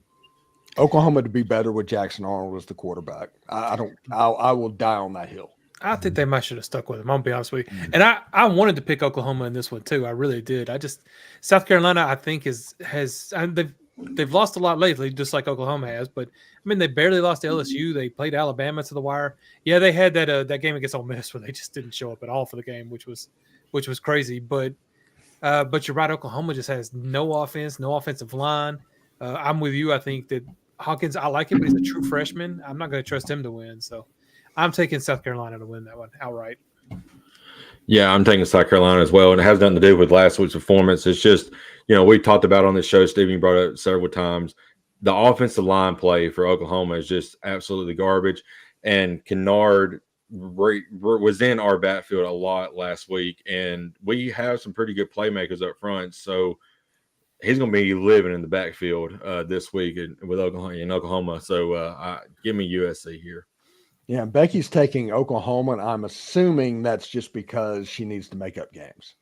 B: Oklahoma to be better with Jackson Arnold as the quarterback. I will die on that hill.
E: I think they might should have stuck with him. I'm gonna be honest with you. And I wanted to pick Oklahoma in this one too. I really did. South Carolina, I think they've lost a lot lately, just like Oklahoma has. But I mean, they barely lost to LSU. They played Alabama to the wire. Yeah, they had that game against Ole Miss where they just didn't show up at all for the game, which was crazy. But you're right. Oklahoma just has no offense, no offensive line. I'm with you. I think that Hawkins, I like him, but he's a true freshman. I'm not going to trust him to win. So I'm taking South Carolina to win that one outright.
D: Yeah, I'm taking South Carolina as well. And it has nothing to do with last week's performance. It's just, we talked about on this show, Stephen brought it up several times. The offensive line play for Oklahoma is just absolutely garbage. And Kennard was in our backfield a lot last week. And we have some pretty good playmakers up front. So he's going to be living in the backfield this week in Oklahoma. So give me USC here.
B: Yeah, Becky's taking Oklahoma, and I'm assuming that's just because she needs to make up games.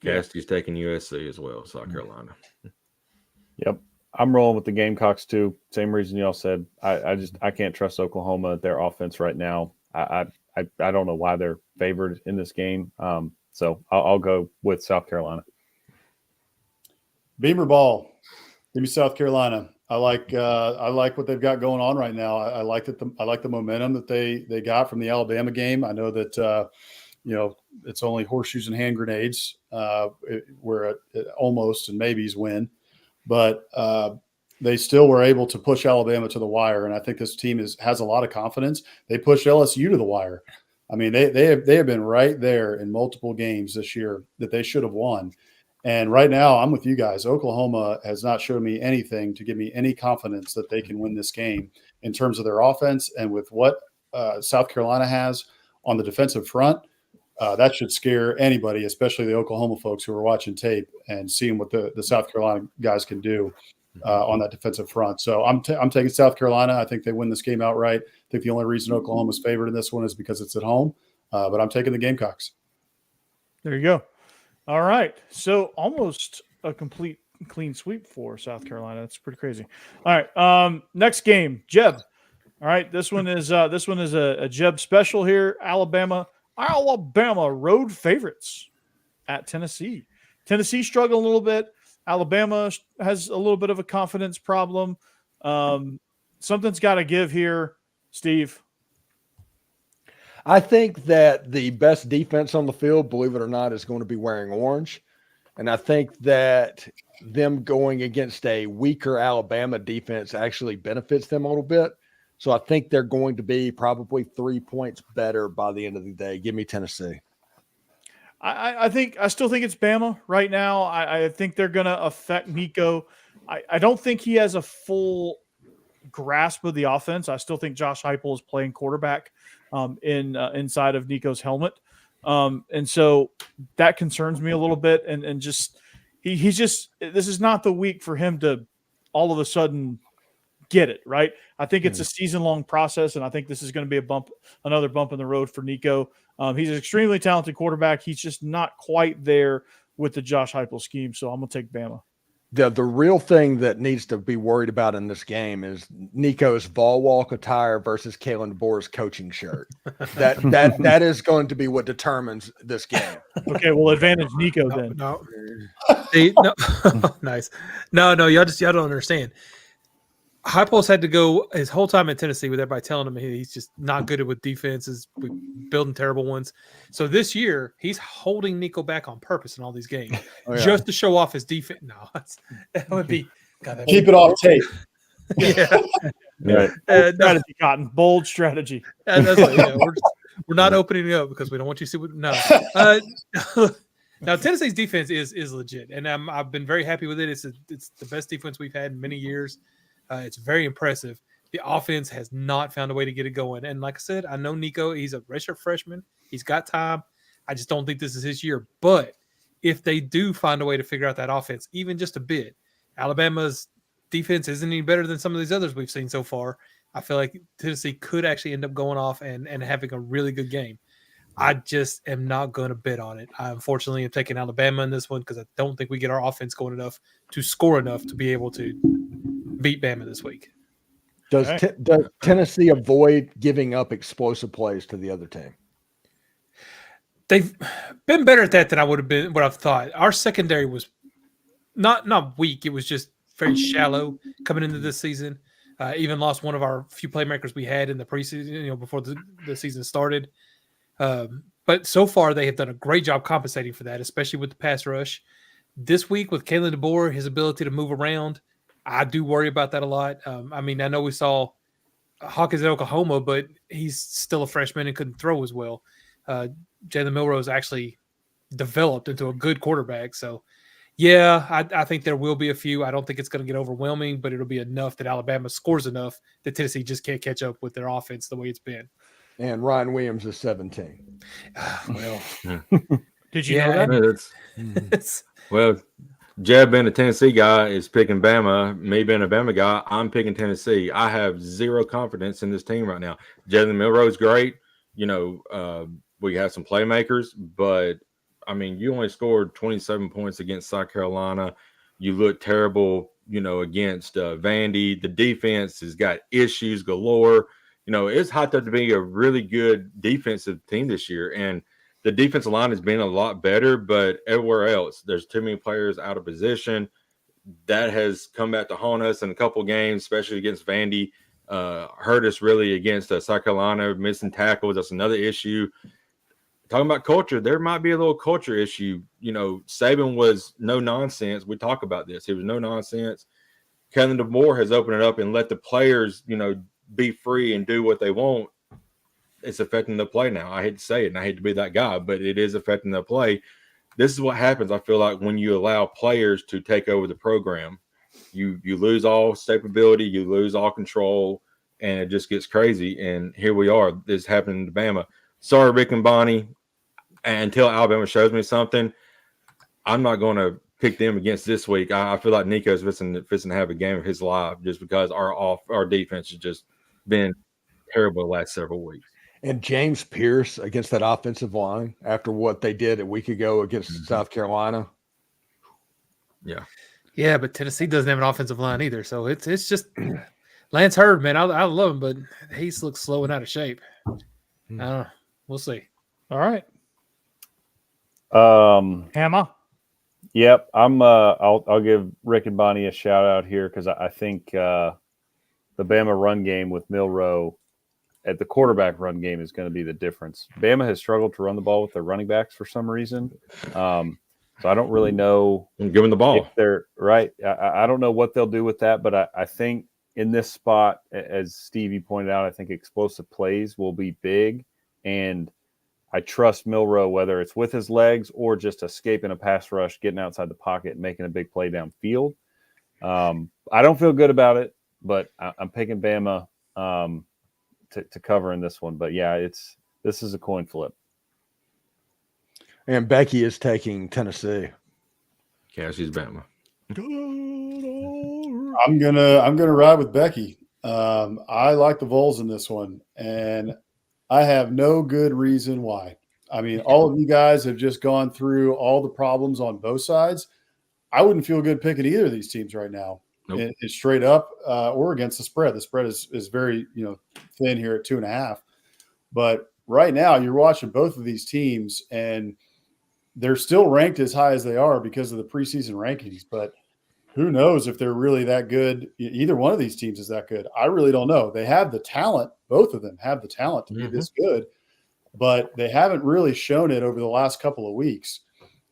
D: Cassidy's taking USC as well, South Carolina.
C: Yep. I'm rolling with the Gamecocks too. Same reason y'all said. I can't trust Oklahoma, their offense right now. I don't know why they're favored in this game. So I'll go with South Carolina.
F: Beamer ball. Give me South Carolina. I like what they've got going on right now. I like the momentum that they got from the Alabama game. I know that it's only horseshoes and hand grenades where it almost and maybes win, but they still were able to push Alabama to the wire. And I think this team has a lot of confidence. They pushed LSU to the wire. I mean, they have been right there in multiple games this year that they should have won. And right now, I'm with you guys. Oklahoma has not shown me anything to give me any confidence that they can win this game in terms of their offense. And with what South Carolina has on the defensive front, that should scare anybody, especially the Oklahoma folks who are watching tape and seeing what the South Carolina guys can do on that defensive front. So I'm taking South Carolina. I think they win this game outright. I think the only reason Oklahoma's favored in this one is because it's at home. But I'm taking the Gamecocks.
A: There you go. All right. So almost a complete clean sweep for South Carolina. That's pretty crazy. All right. Next game, Jeb. All right. This one is a Jeb special here. Alabama road favorites at Tennessee. Tennessee struggled a little bit. Alabama has a little bit of a confidence problem. Something's got to give here, Steve.
B: I think that the best defense on the field, believe it or not, is going to be wearing orange. And I think that them going against a weaker Alabama defense actually benefits them a little bit. So I think they're going to be probably 3 points better by the end of the day. Give me Tennessee.
A: I still think it's Bama right now. I think they're going to affect Nico. I don't think he has a full grasp of the offense. I still think Josh Heupel is playing quarterback inside of Nico's helmet. And so that concerns me a little bit. And just he's just this is not the week for him to all of a sudden get it, right? I think it's a season-long process, and I think this is going to be another bump in the road for Nico. He's an extremely talented quarterback. He's just not quite there with the Josh Heupel scheme, so I'm going to take Bama.
B: The real thing that needs to be worried about in this game is Nico's ball walk attire versus Kalen DeBoer's coaching shirt. That is going to be what determines this game.
A: Okay, well, advantage Nico then.
E: No. See, no. Nice. No, y'all don't understand. Heupel's had to go his whole time in Tennessee with everybody telling him he's just not good with defenses, building terrible ones. So this year, he's holding Nico back on purpose in all these games just to show off his defense. No, that would be
F: keep it off tape.
E: Yeah,
A: right. Strategy, Cotton. Bold strategy.
E: That's like, we're not opening it up because we don't want you to see what. No. Now Tennessee's defense is legit, and I've been very happy with it. It's the best defense we've had in many years. It's very impressive. The offense has not found a way to get it going. And like I said, I know Nico, he's a redshirt freshman. He's got time. I just don't think this is his year. But if they do find a way to figure out that offense, even just a bit, Alabama's defense isn't any better than some of these others we've seen so far. I feel like Tennessee could actually end up going off and having a really good game. I just am not going to bet on it. I unfortunately am taking Alabama in this one because I don't think we get our offense going enough to score enough to be able to beat Bama this week.
B: Does Tennessee avoid giving up explosive plays to the other team?
E: They've been better at that than I would have been. What I've thought. Our secondary was not weak. It was just very shallow coming into this season. Even lost one of our few playmakers we had in the preseason, before the season started. But so far they have done a great job compensating for that, especially with the pass rush. This week with Kalen DeBoer, his ability to move around, I do worry about that a lot. I know we saw Hawkins at Oklahoma, but he's still a freshman and couldn't throw as well. Jalen Milroe actually developed into a good quarterback. So, yeah, I think there will be a few. I don't think it's going to get overwhelming, but it'll be enough that Alabama scores enough that Tennessee just can't catch up with their offense the way it's been.
B: And Ryan Williams is 17.
E: Well,
A: did you know that?
D: Well, Jeb being a Tennessee guy is picking Bama. Me being a Bama guy, I'm picking Tennessee. I have zero confidence in this team right now. Jalen Milroe is great. We have some playmakers, but you only scored 27 points against South Carolina. You look terrible against Vandy. The defense has got issues galore. It's hyped up to be a really good defensive team this year. And the defensive line has been a lot better, but everywhere else, there's too many players out of position. That has come back to haunt us in a couple of games, especially against Vandy. Hurt us really against South Carolina, missing tackles. That's another issue. Talking about culture, there might be a little culture issue. Saban was no nonsense. We talk about this. He was no nonsense. Kevin DeBoer has opened it up and let the players, be free and do what they want. It's affecting the play now. I hate to say it, and I hate to be that guy, but it is affecting the play. This is what happens, I feel like, when you allow players to take over the program. You lose all stability, you lose all control, and it just gets crazy. And here we are. This happened to Bama. Sorry, Rick and Bonnie. Until Alabama shows me something, I'm not going to pick them against this week. I feel like Nico's fixing to have a game of his life just because our defense has just been terrible the last several weeks.
B: And James Pierce against that offensive line after what they did a week ago against South Carolina.
D: Yeah.
E: Yeah, but Tennessee doesn't have an offensive line either. So it's just Lance Hurd, man. I love him, but he looks slow and out of shape. I don't know. We'll see.
A: All right. Hammer.
C: Yep. I'll give Rick and Bonnie a shout out here because I think the Bama run game with Milroe at the quarterback run game is going to be the difference. Bama has struggled to run the ball with their running backs for some reason. So I don't really know.
D: Give them the ball.
C: If they're right. I don't know what they'll do with that, but I think in this spot, as Stevie pointed out, I think explosive plays will be big. And I trust Milroe, whether it's with his legs or just escaping a pass rush, getting outside the pocket and making a big play downfield. I don't feel good about it, but I'm picking Bama to cover in this one. But yeah, this is a coin flip.
B: And Becky is taking Tennessee.
D: Cassie's Bama.
F: I'm gonna ride with Becky. I like the Vols in this one, and I have no good reason why. I mean, all of you guys have just gone through all the problems on both sides. I wouldn't feel good picking either of these teams right now.
D: Nope.
F: It's straight up or against the spread. The spread is very thin here at 2.5. But right now, you're watching both of these teams, and they're still ranked as high as they are because of the preseason rankings. But who knows if they're really that good? Either one of these teams is that good. I really don't know. They have the talent. Both of them have the talent to be this good, but they haven't really shown it over the last couple of weeks.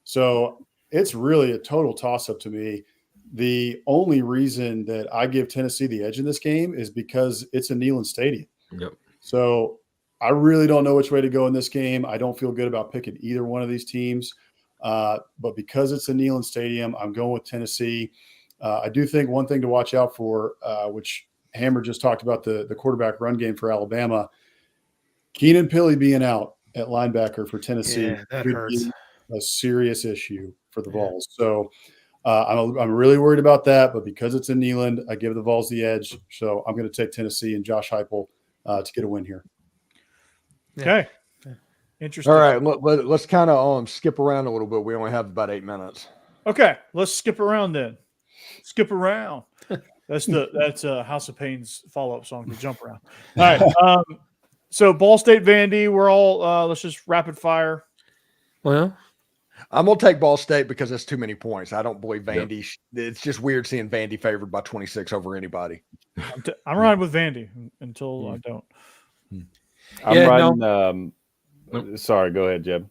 F: So it's really a total toss-up to me. The only reason that I give Tennessee the edge in this game is because it's a Neyland Stadium.
D: Yep.
F: So I really don't know which way to go in this game. I don't feel good about picking either one of these teams. But because it's a Neyland Stadium, I'm going with Tennessee. I do think one thing to watch out for, which Hammer just talked about, the quarterback run game for Alabama. Keenan Pilley being out at linebacker for Tennessee
E: that hurts.
F: be a serious issue for the Vols. So I'm really worried about that. But because it's in Neyland, I give the Vols the edge. So I'm going to take Tennessee and Josh Heupel to get a win here.
A: Okay. Interesting.
B: All right, let's kind of skip around a little bit. We only have about 8 minutes.
A: Okay, let's skip around then. Skip around. That's House of Pain's follow-up song to Jump Around. All right. So Ball State Vandy, we're all let's just rapid fire.
E: Well,
B: I'm gonna take Ball State because that's too many points. I don't believe Vandy. It's just weird seeing Vandy favored by 26 over anybody.
A: I'm riding with Vandy until I don't.
C: I'm riding. Sorry, go ahead, Jeb.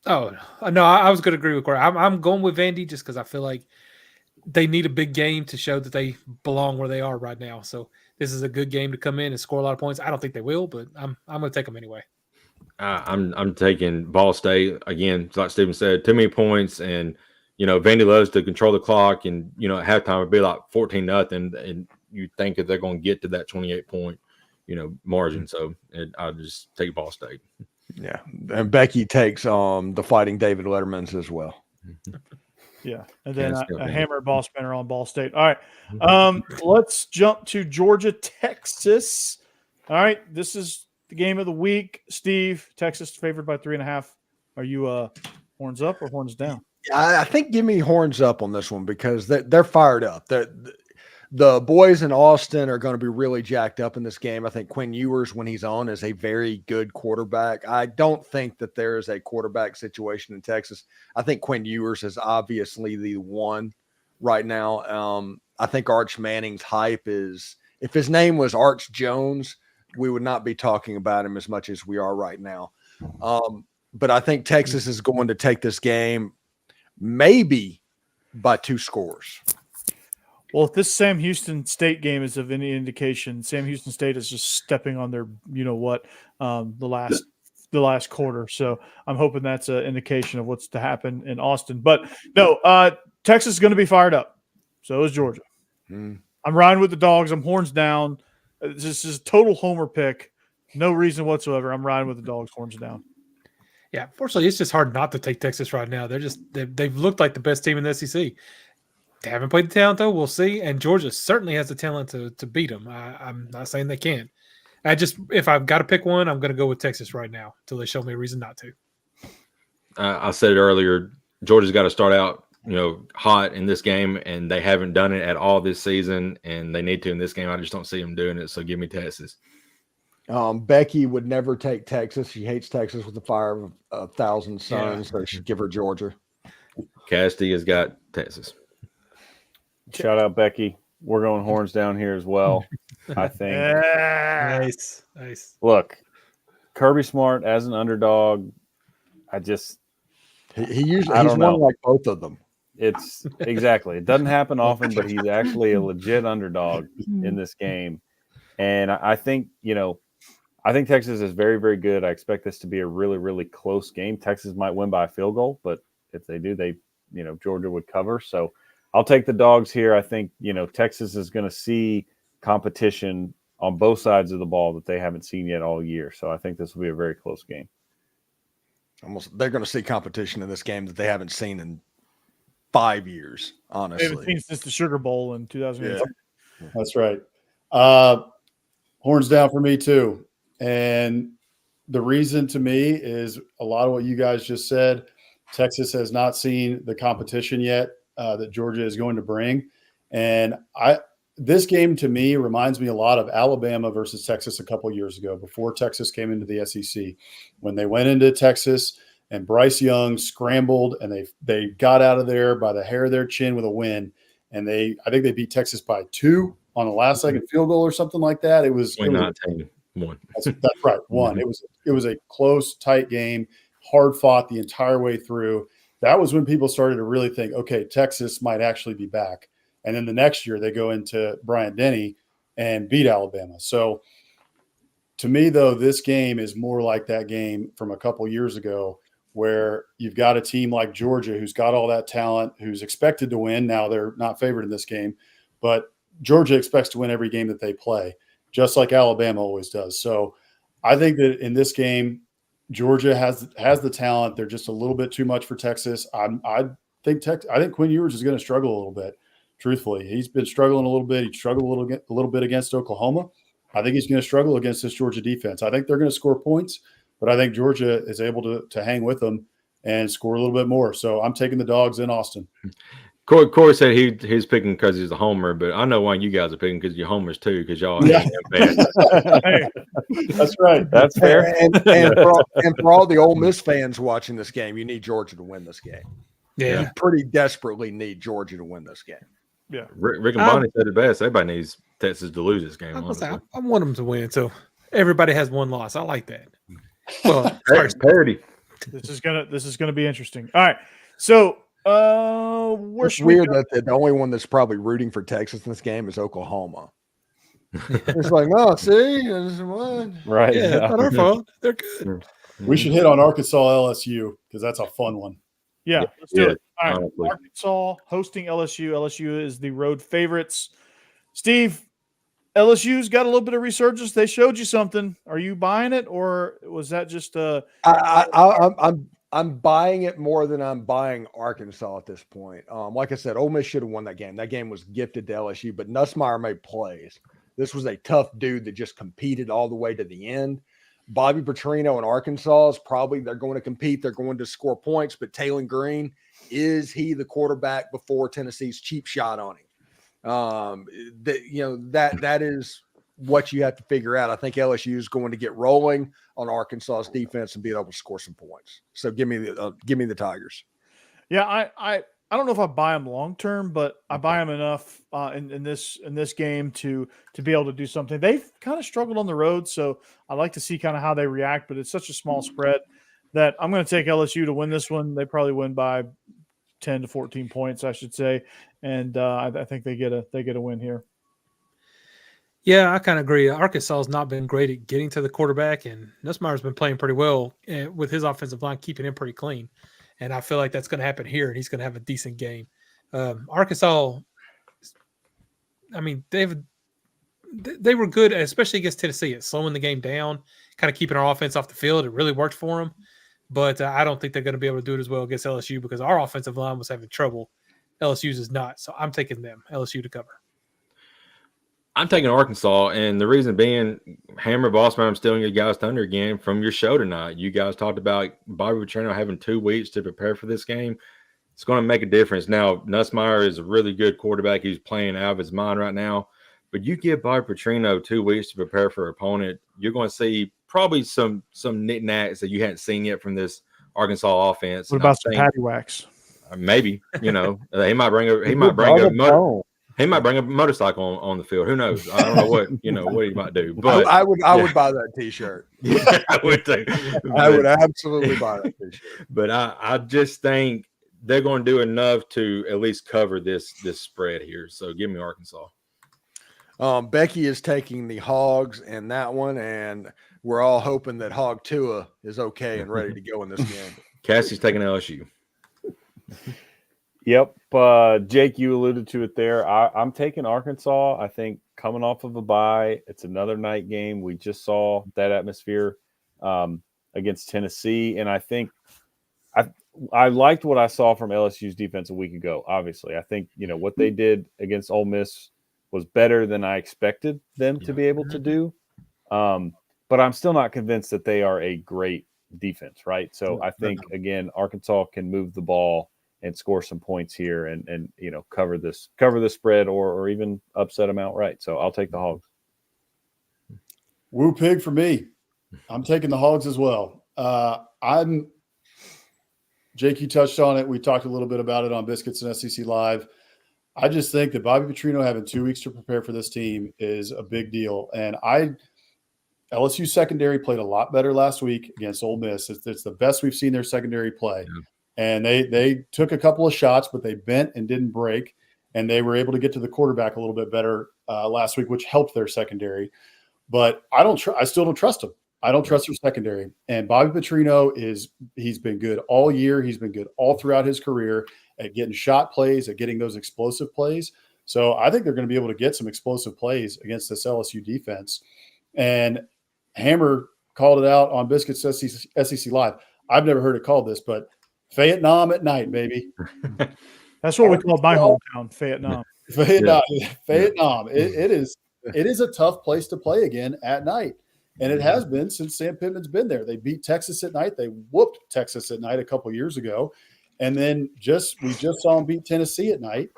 E: Oh no, I was going to agree with Corey. I'm going with Vandy just because I feel like they need a big game to show that they belong where they are right now. So this is a good game to come in and score a lot of points. I don't think they will, but I'm going to take them anyway.
D: I'm taking Ball State again. Like Stephen said, too many points, and Vandy loves to control the clock, and at halftime it'd be like 14-0, and you think that they're going to get to that 28-point margin. So I'll just take Ball State.
B: Yeah, and Becky takes the Fighting David Lettermans as well.
A: Yeah, and then a Hammer Ball Spinner on Ball State. All right, let's jump to Georgia, Texas. All right, this is the game of the week. Steve, Texas favored by 3.5. Are you horns up or horns down?
B: I think give me horns up on this one because they're fired up. The boys in Austin are going to be really jacked up in this game. I think Quinn Ewers, when he's on, is a very good quarterback. I don't think that there is a quarterback situation in Texas. I think Quinn Ewers is obviously the one right now. I think Arch Manning's hype is, if his name was Arch Jones, we would not be talking about him as much as we are right now. But I think Texas is going to take this game maybe by 2 scores.
A: Well, if this Sam Houston State game is of any indication, Sam Houston State is just stepping on their, the last quarter. So I'm hoping that's an indication of what's to happen in Austin. But no, Texas is going to be fired up. So is Georgia. I'm riding with the dogs. I'm horns down. This is a total homer pick. No reason whatsoever. I'm riding with the dogs, horns down.
E: Yeah, fortunately, it's just hard not to take Texas right now. They've looked like the best team in the SEC. They haven't played the talent, though. We'll see. And Georgia certainly has the talent to beat them. I'm not saying they can't. If I've got to pick one, I'm going to go with Texas right now until they show me a reason not to.
D: I said it earlier. Georgia's got to start out, hot in this game, and they haven't done it at all this season, and they need to in this game. I just don't see them doing it. So give me Texas.
B: Becky would never take Texas. She hates Texas with the fire of 1,000 suns. So she'd give her Georgia.
D: Cassidy has got Texas.
C: Shout out Becky. We're going horns down here as well. I think.
E: Nice.
C: Look, Kirby Smart as an underdog.
B: He's won like both of them.
C: It's exactly. It doesn't happen often, but he's actually a legit underdog in this game. And I think, I think Texas is very, very good. I expect this to be a really, really close game. Texas might win by a field goal, but if they do, Georgia would cover. So I'll take the dogs here. I think, Texas is going to see competition on both sides of the ball that they haven't seen yet all year. So I think this will be a very close game.
B: They're going to see competition in this game that they haven't seen in 5 years, honestly.
A: They haven't seen since the Sugar Bowl in 2008.
F: Yeah, that's right. Horns down for me too. And the reason to me is a lot of what you guys just said. Texas has not seen the competition yet that Georgia is going to bring. And this game to me reminds me a lot of Alabama versus Texas a couple years ago before Texas came into the SEC. When they went into Texas and Bryce Young scrambled and they got out of there by the hair of their chin with a win. And I think they beat Texas by 2 on a last second field goal or something like that. It was
D: 2019. One.
F: That's right. One. It was a close, tight game, hard fought the entire way through. That was when people started to really think, okay, Texas might actually be back. And then the next year they go into Bryant-Denny and beat Alabama. So to me, though, this game is more like that game from a couple years ago where you've got a team like Georgia who's got all that talent, who's expected to win. Now they're not favored in this game, but Georgia expects to win every game that they play, just like Alabama always does. So I think that in this game, Georgia has the talent. They're just a little bit too much for Texas. I think Quinn Ewers is going to struggle a little bit. Truthfully, he's been struggling a little bit. He struggled a little bit against Oklahoma. I think he's going to struggle against this Georgia defense. I think they're going to score points, but I think Georgia is able to hang with them and score a little bit more. So I'm taking the dogs in Austin.
D: Corey said he's picking because he's a homer, but I know why you guys are picking because you're homers too, because y'all
F: Yeah.
D: Hey,
F: That's right.
C: That's fair.
B: And for all the Ole Miss fans watching this game, you need Georgia to win this game.
E: Yeah.
B: You pretty desperately need Georgia to win this game.
A: Yeah.
D: Rick and Bonnie said it best. Everybody needs Texas to lose this game.
E: I want them to win, so everybody has one loss. I like that. Well,
D: Parity.
A: This is gonna be interesting. All right, so
B: It's weird that the only one that's probably rooting for Texas in this game is Oklahoma. It's like, oh, see, there's one.
C: Right.
E: yeah, it's not our fault. They're good.
F: We should hit on Arkansas LSU because that's a fun one.
A: Yeah, let's do it. All right,
D: honestly.
A: Arkansas hosting LSU. LSU is the road favorites. Steve, LSU's got a little bit of resurgence. They showed you something. Are you buying it, or was that just
B: I'm buying it more than I'm buying Arkansas at this point. Like I said, Ole Miss should have won that game. That game was gifted to LSU, but Nussmeier made plays. This was a tough dude that just competed all the way to the end. Bobby Petrino in Arkansas is they're going to compete. They're going to score points, but Taylor Green, is he the quarterback before Tennessee's cheap shot on him? That is what you have to figure out. I think LSU is going to get rolling on Arkansas's defense and be able to score some points. So give me the Tigers.
A: Yeah, I don't know if I buy them long term, but I buy them enough in this game to be able to do something. They've kind of struggled on the road, so I like to see kind of how they react. But it's such a small spread that I'm going to take LSU to win this one. They probably win by 10 to 14 points, I should say, and I think they get a win here.
E: Yeah, I kind of agree. Arkansas has not been great at getting to the quarterback, and Nussmeier's been playing pretty well with his offensive line, keeping him pretty clean. And I feel like that's going to happen here, and he's going to have a decent game. Arkansas, I mean, they were good, especially against Tennessee, at slowing the game down, kind of keeping our offense off the field. It really worked for them. But I don't think they're going to be able to do it as well against LSU because our offensive line was having trouble. LSU's is not. So I'm taking them, LSU to cover.
D: I'm taking Arkansas, and the reason being, Hammer Bossman, I'm stealing your guys' thunder again from your show tonight. You guys talked about Bobby Petrino having 2 weeks to prepare for this game. It's going to make a difference. Now, Nussmeier is a really good quarterback. He's playing out of his mind right now. But you give Bobby Petrino 2 weeks to prepare for an opponent, you're going to see probably some knickknacks that you hadn't seen yet from this Arkansas offense.
A: What about some patty wax?
D: Maybe, he might bring a motorcycle on the field. Who knows? I don't know what he might do. But
B: I would buy that T-shirt.
D: I would think.
B: I would absolutely buy that T-shirt.
D: But I just think they're going to do enough to at least cover this spread here. So give me Arkansas.
B: Becky is taking the Hogs in that one, and we're all hoping that Hog Tua is okay and ready to go in this game.
D: Cassie's taking LSU.
C: Yep. Jake, you alluded to it there. I'm taking Arkansas. I think coming off of a bye, it's another night game. We just saw that atmosphere against Tennessee. And I think I liked what I saw from LSU's defense a week ago, obviously. I think, what they did against Ole Miss was better than I expected them to be able to do. But I'm still not convinced that they are a great defense, right? So I think, again, Arkansas can move the ball and score some points here and cover the spread or even upset them outright. So I'll take the Hogs.
F: Woo pig for me. I'm taking the Hogs as well. Jake, you touched on it. We talked a little bit about it on Biscuits and SEC Live. I just think that Bobby Petrino having 2 weeks to prepare for this team is a big deal. And LSU secondary played a lot better last week against Ole Miss. It's the best we've seen their secondary play. Yeah. And they took a couple of shots, but they bent and didn't break. And they were able to get to the quarterback a little bit better last week, which helped their secondary. But I still don't trust them. I don't trust their secondary. And Bobby Petrino he's been good all year. He's been good all throughout his career at getting shot plays, at getting those explosive plays. So I think they're going to be able to get some explosive plays against this LSU defense. And Hammer called it out on Biscuits SEC Live. I've never heard it called this, but Vietnam at night, baby.
A: That's what we call my hometown, Vietnam.
F: Vietnam. It is a tough place to play again at night. And it has been since Sam Pittman's been there. They beat Texas at night. They whooped Texas at night a couple years ago. And then we just saw them beat Tennessee at night.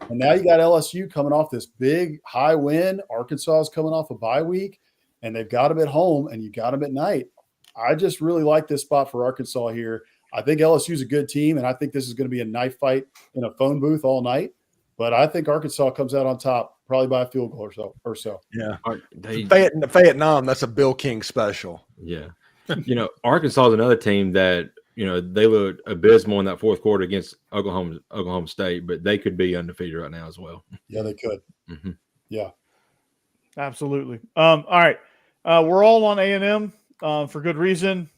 F: And now you got LSU coming off this big high win. Arkansas is coming off a bye week. And they've got them at home, and you got them at night. I just really like this spot for Arkansas here. I think LSU is a good team, and I think this is going to be a knife fight in a phone booth all night. But I think Arkansas comes out on top, probably by a field goal or so.
B: Yeah. Vietnam, that's a Bill King special.
D: Yeah. Arkansas is another team that, they looked abysmal in that fourth quarter against Oklahoma State, but they could be undefeated right now as well.
F: Yeah, they could.
D: Mm-hmm.
F: Yeah.
A: Absolutely. All right. We're all on A&M for good reason.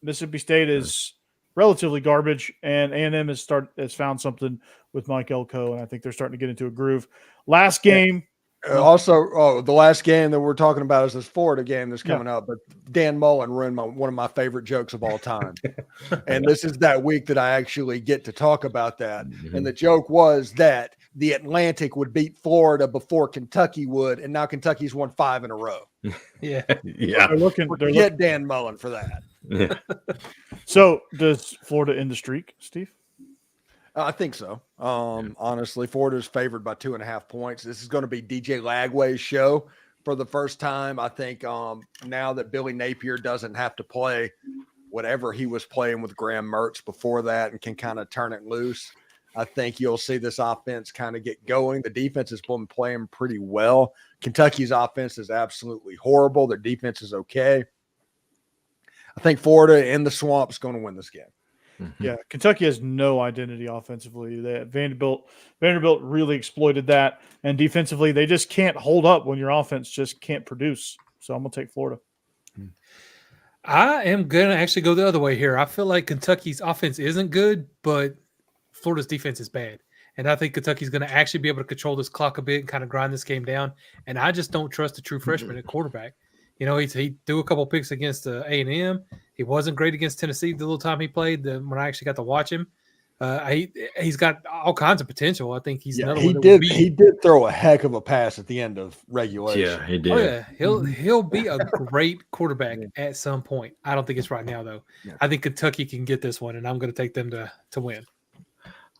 A: Mississippi State is relatively garbage, and A&M has found something with Mike Elko, and I think they're starting to get into a groove. Last game.
B: The last game that we're talking about is this Florida game that's coming up, but Dan Mullen ruined one of my favorite jokes of all time. And this is that week that I actually get to talk about that. Mm-hmm. And the joke was that the Atlantic would beat Florida before Kentucky would, and now Kentucky's won 5 in a row.
E: Yeah.
A: They're looking.
B: Dan Mullen for that.
D: Yeah.
A: So does Florida end the streak, Steve?
B: I think so. Honestly, Florida's favored by 2.5 points. This is going to be DJ Lagway's show for the first time. I think now that Billy Napier doesn't have to play whatever he was playing with Graham Mertz before that and can kind of turn it loose, I think you'll see this offense kind of get going. The defense has been playing pretty well. Kentucky's offense is absolutely horrible. Their defense is okay. I think Florida in the swamp is going to win this game.
A: Yeah, Kentucky has no identity offensively. Vanderbilt really exploited that, and defensively, they just can't hold up when your offense just can't produce. So I'm gonna take Florida.
E: I am gonna actually go the other way here. I feel like Kentucky's offense isn't good, but Florida's defense is bad, and I think Kentucky's gonna actually be able to control this clock a bit and kind of grind this game down. And I just don't trust the true freshman at quarterback. You know, he threw a couple picks against A&M. He wasn't great against Tennessee the little time he played. When I actually got to watch him, he's got all kinds of potential. I think he's another one.
B: He did throw a heck of a pass at the end of regulation.
D: Yeah, he did.
E: Oh yeah, he'll be a great quarterback at some point. I don't think it's right now though.
B: Yeah.
E: I think Kentucky can get this one, and I'm going to take them to win.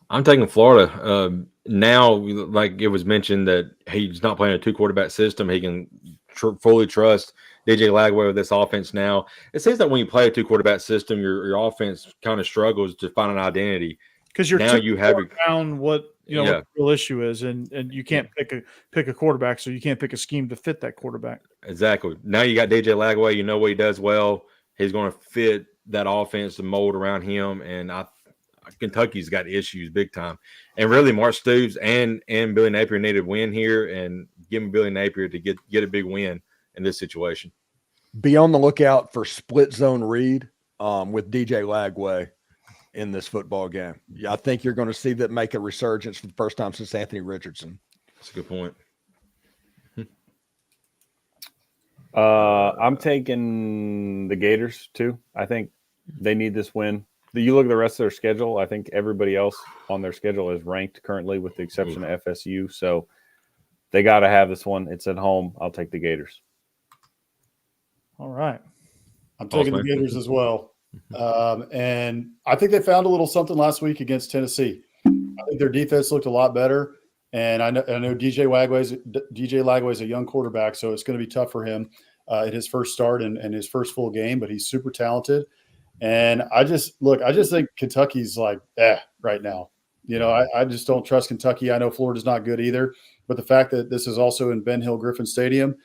D: I'm taking Florida. Now, like it was mentioned that he's not playing a 2-quarterback system. He can fully trust DJ Lagway with this offense now. It seems that when you play a 2-quarterback system, your offense kind of struggles to find an identity.
A: Because you're
D: now you have
A: down what what the real issue is, and you can't pick a quarterback, so you can't pick a scheme to fit that quarterback.
D: Exactly. Now you got DJ Lagway. You know what he does well. He's going to fit that offense and mold around him, and Kentucky's got issues big time. And really, Mark Stoops and Billy Napier needed a win here, and giving Billy Napier to get a big win in this situation.
B: Be on the lookout for split zone read with DJ Lagway in this football game. Yeah, I think you're going to see that make a resurgence for the first time since Anthony Richardson.
D: That's a good point.
C: I'm taking the Gators too. I think they need this win. You look at the rest of their schedule, I think everybody else on their schedule is ranked currently with the exception of FSU. So they got to have this one. It's at home. I'll take the Gators.
A: All right.
F: I'm taking the Gators as well. And I think they found a little something last week against Tennessee. I think their defense looked a lot better. And I know DJ Lagway's a young quarterback, so it's going to be tough for him in his first start and his first full game, but he's super talented. And I just think Kentucky's like, right now. I just don't trust Kentucky. I know Florida's not good either, but the fact that this is also in Ben Hill Griffin Stadium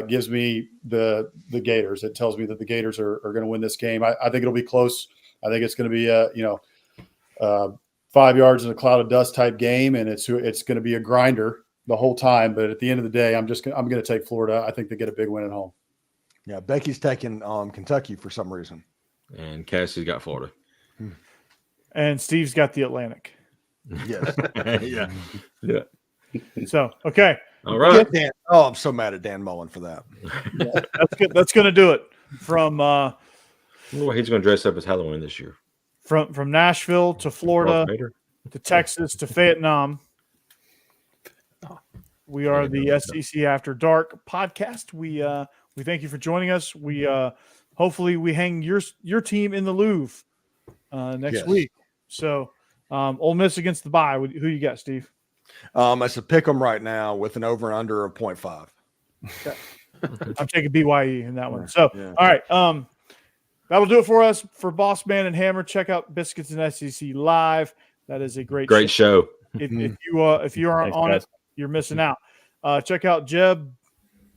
F: gives me the Gators. It tells me that the Gators are going to win this game. I think it'll be close. I think it's going to be 5 yards in a cloud of dust type game, and it's going to be a grinder the whole time. But at the end of the day, I'm going to take Florida. I think they get a big win at home.
B: Yeah, Becky's taking Kentucky for some reason.
D: And Cassie's got Florida.
A: And Steve's got the Atlantic.
B: Yes.
D: Yeah.
A: So, okay.
D: All right.
B: I'm so mad at Dan Mullen for that.
A: Yeah, that's good. That's going to do it from
D: he's going to dress up as Halloween this year.
A: From Nashville to Florida to Texas to Vietnam. We are the SEC After Dark podcast. We thank you for joining us. We hopefully we hang your team in the Louvre next week. So Ole Miss against the bye. Who you got, Steve?
B: It's a pick 'em right now with an over and under of 0.5.
A: Okay. I'm taking BYE in that one. So all right. That'll do it for us. For Boss Man and Hammer, check out Biscuits and SEC Live. That is a great
D: show.
A: If you aren't on it, you're missing out. Check out Jeb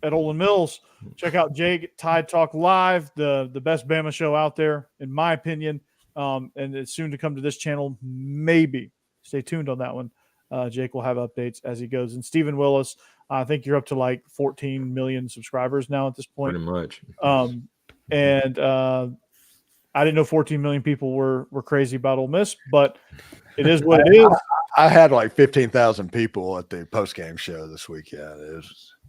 A: at Olin Mills. Check out Jake at Tide Talk Live, the best Bama show out there, in my opinion. And it's soon to come to this channel. Maybe stay tuned on that one. Jake will have updates as he goes. And Stephen Willis, I think you're up to like 14 million subscribers now at this point.
D: Pretty much.
A: And I didn't know 14 million people were crazy about Ole Miss, but it is what it is.
B: I had like 15,000 people at the post-game show this weekend.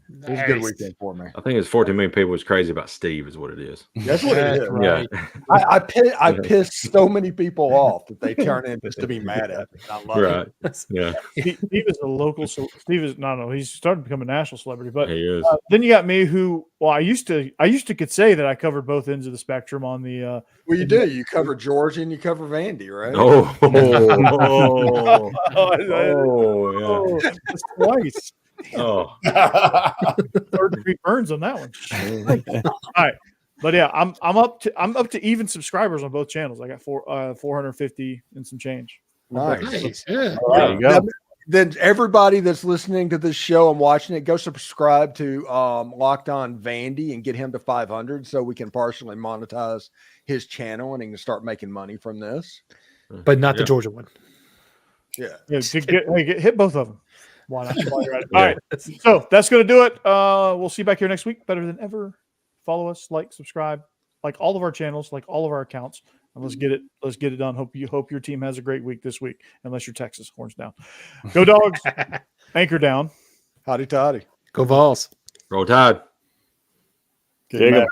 B: It was a good weekend for me.
D: I think it's 14 million people was crazy about Steve, is what it is.
B: That's what it is.
E: Right.
D: Yeah.
B: I pissed so many people off that they turn in just to be mad at me. I love
D: Right.
B: it.
D: Yeah.
A: Steve is a local. So Steve is no. He's starting to become a national celebrity. But
D: He is.
A: then you got me, who I used to could say that I covered both ends of the spectrum on the.
B: Well, you do. You cover Georgia and you cover Vandy, right?
D: Oh.
A: Oh,
D: Yeah.
A: that's twice.
D: Oh.
A: Third degree burns on that one. All right, but yeah, I'm up to even subscribers on both channels. I got 450 and some change.
B: Nice.
E: Nice. Yeah.
C: There you go.
B: Then everybody that's listening to this show and watching it, go subscribe to Locked On Vandy and get him to 500 so we can partially monetize his channel and he can start making money from this.
E: But not the Georgia one.
B: Yeah.
A: Yeah, hit both of them. Why not? While you're at it. All right, so that's going to do it. We'll see you back here next week. Better than ever. Follow us, like, subscribe, like all of our channels, like all of our accounts, and let's get it done. Hope your team has a great week this week, unless you're Texas. Horns down. Go Dogs. Anchor down.
B: Howdy toddy.
E: Go Vols.
D: Roll Tide.
F: Good
C: Jacob.
F: man.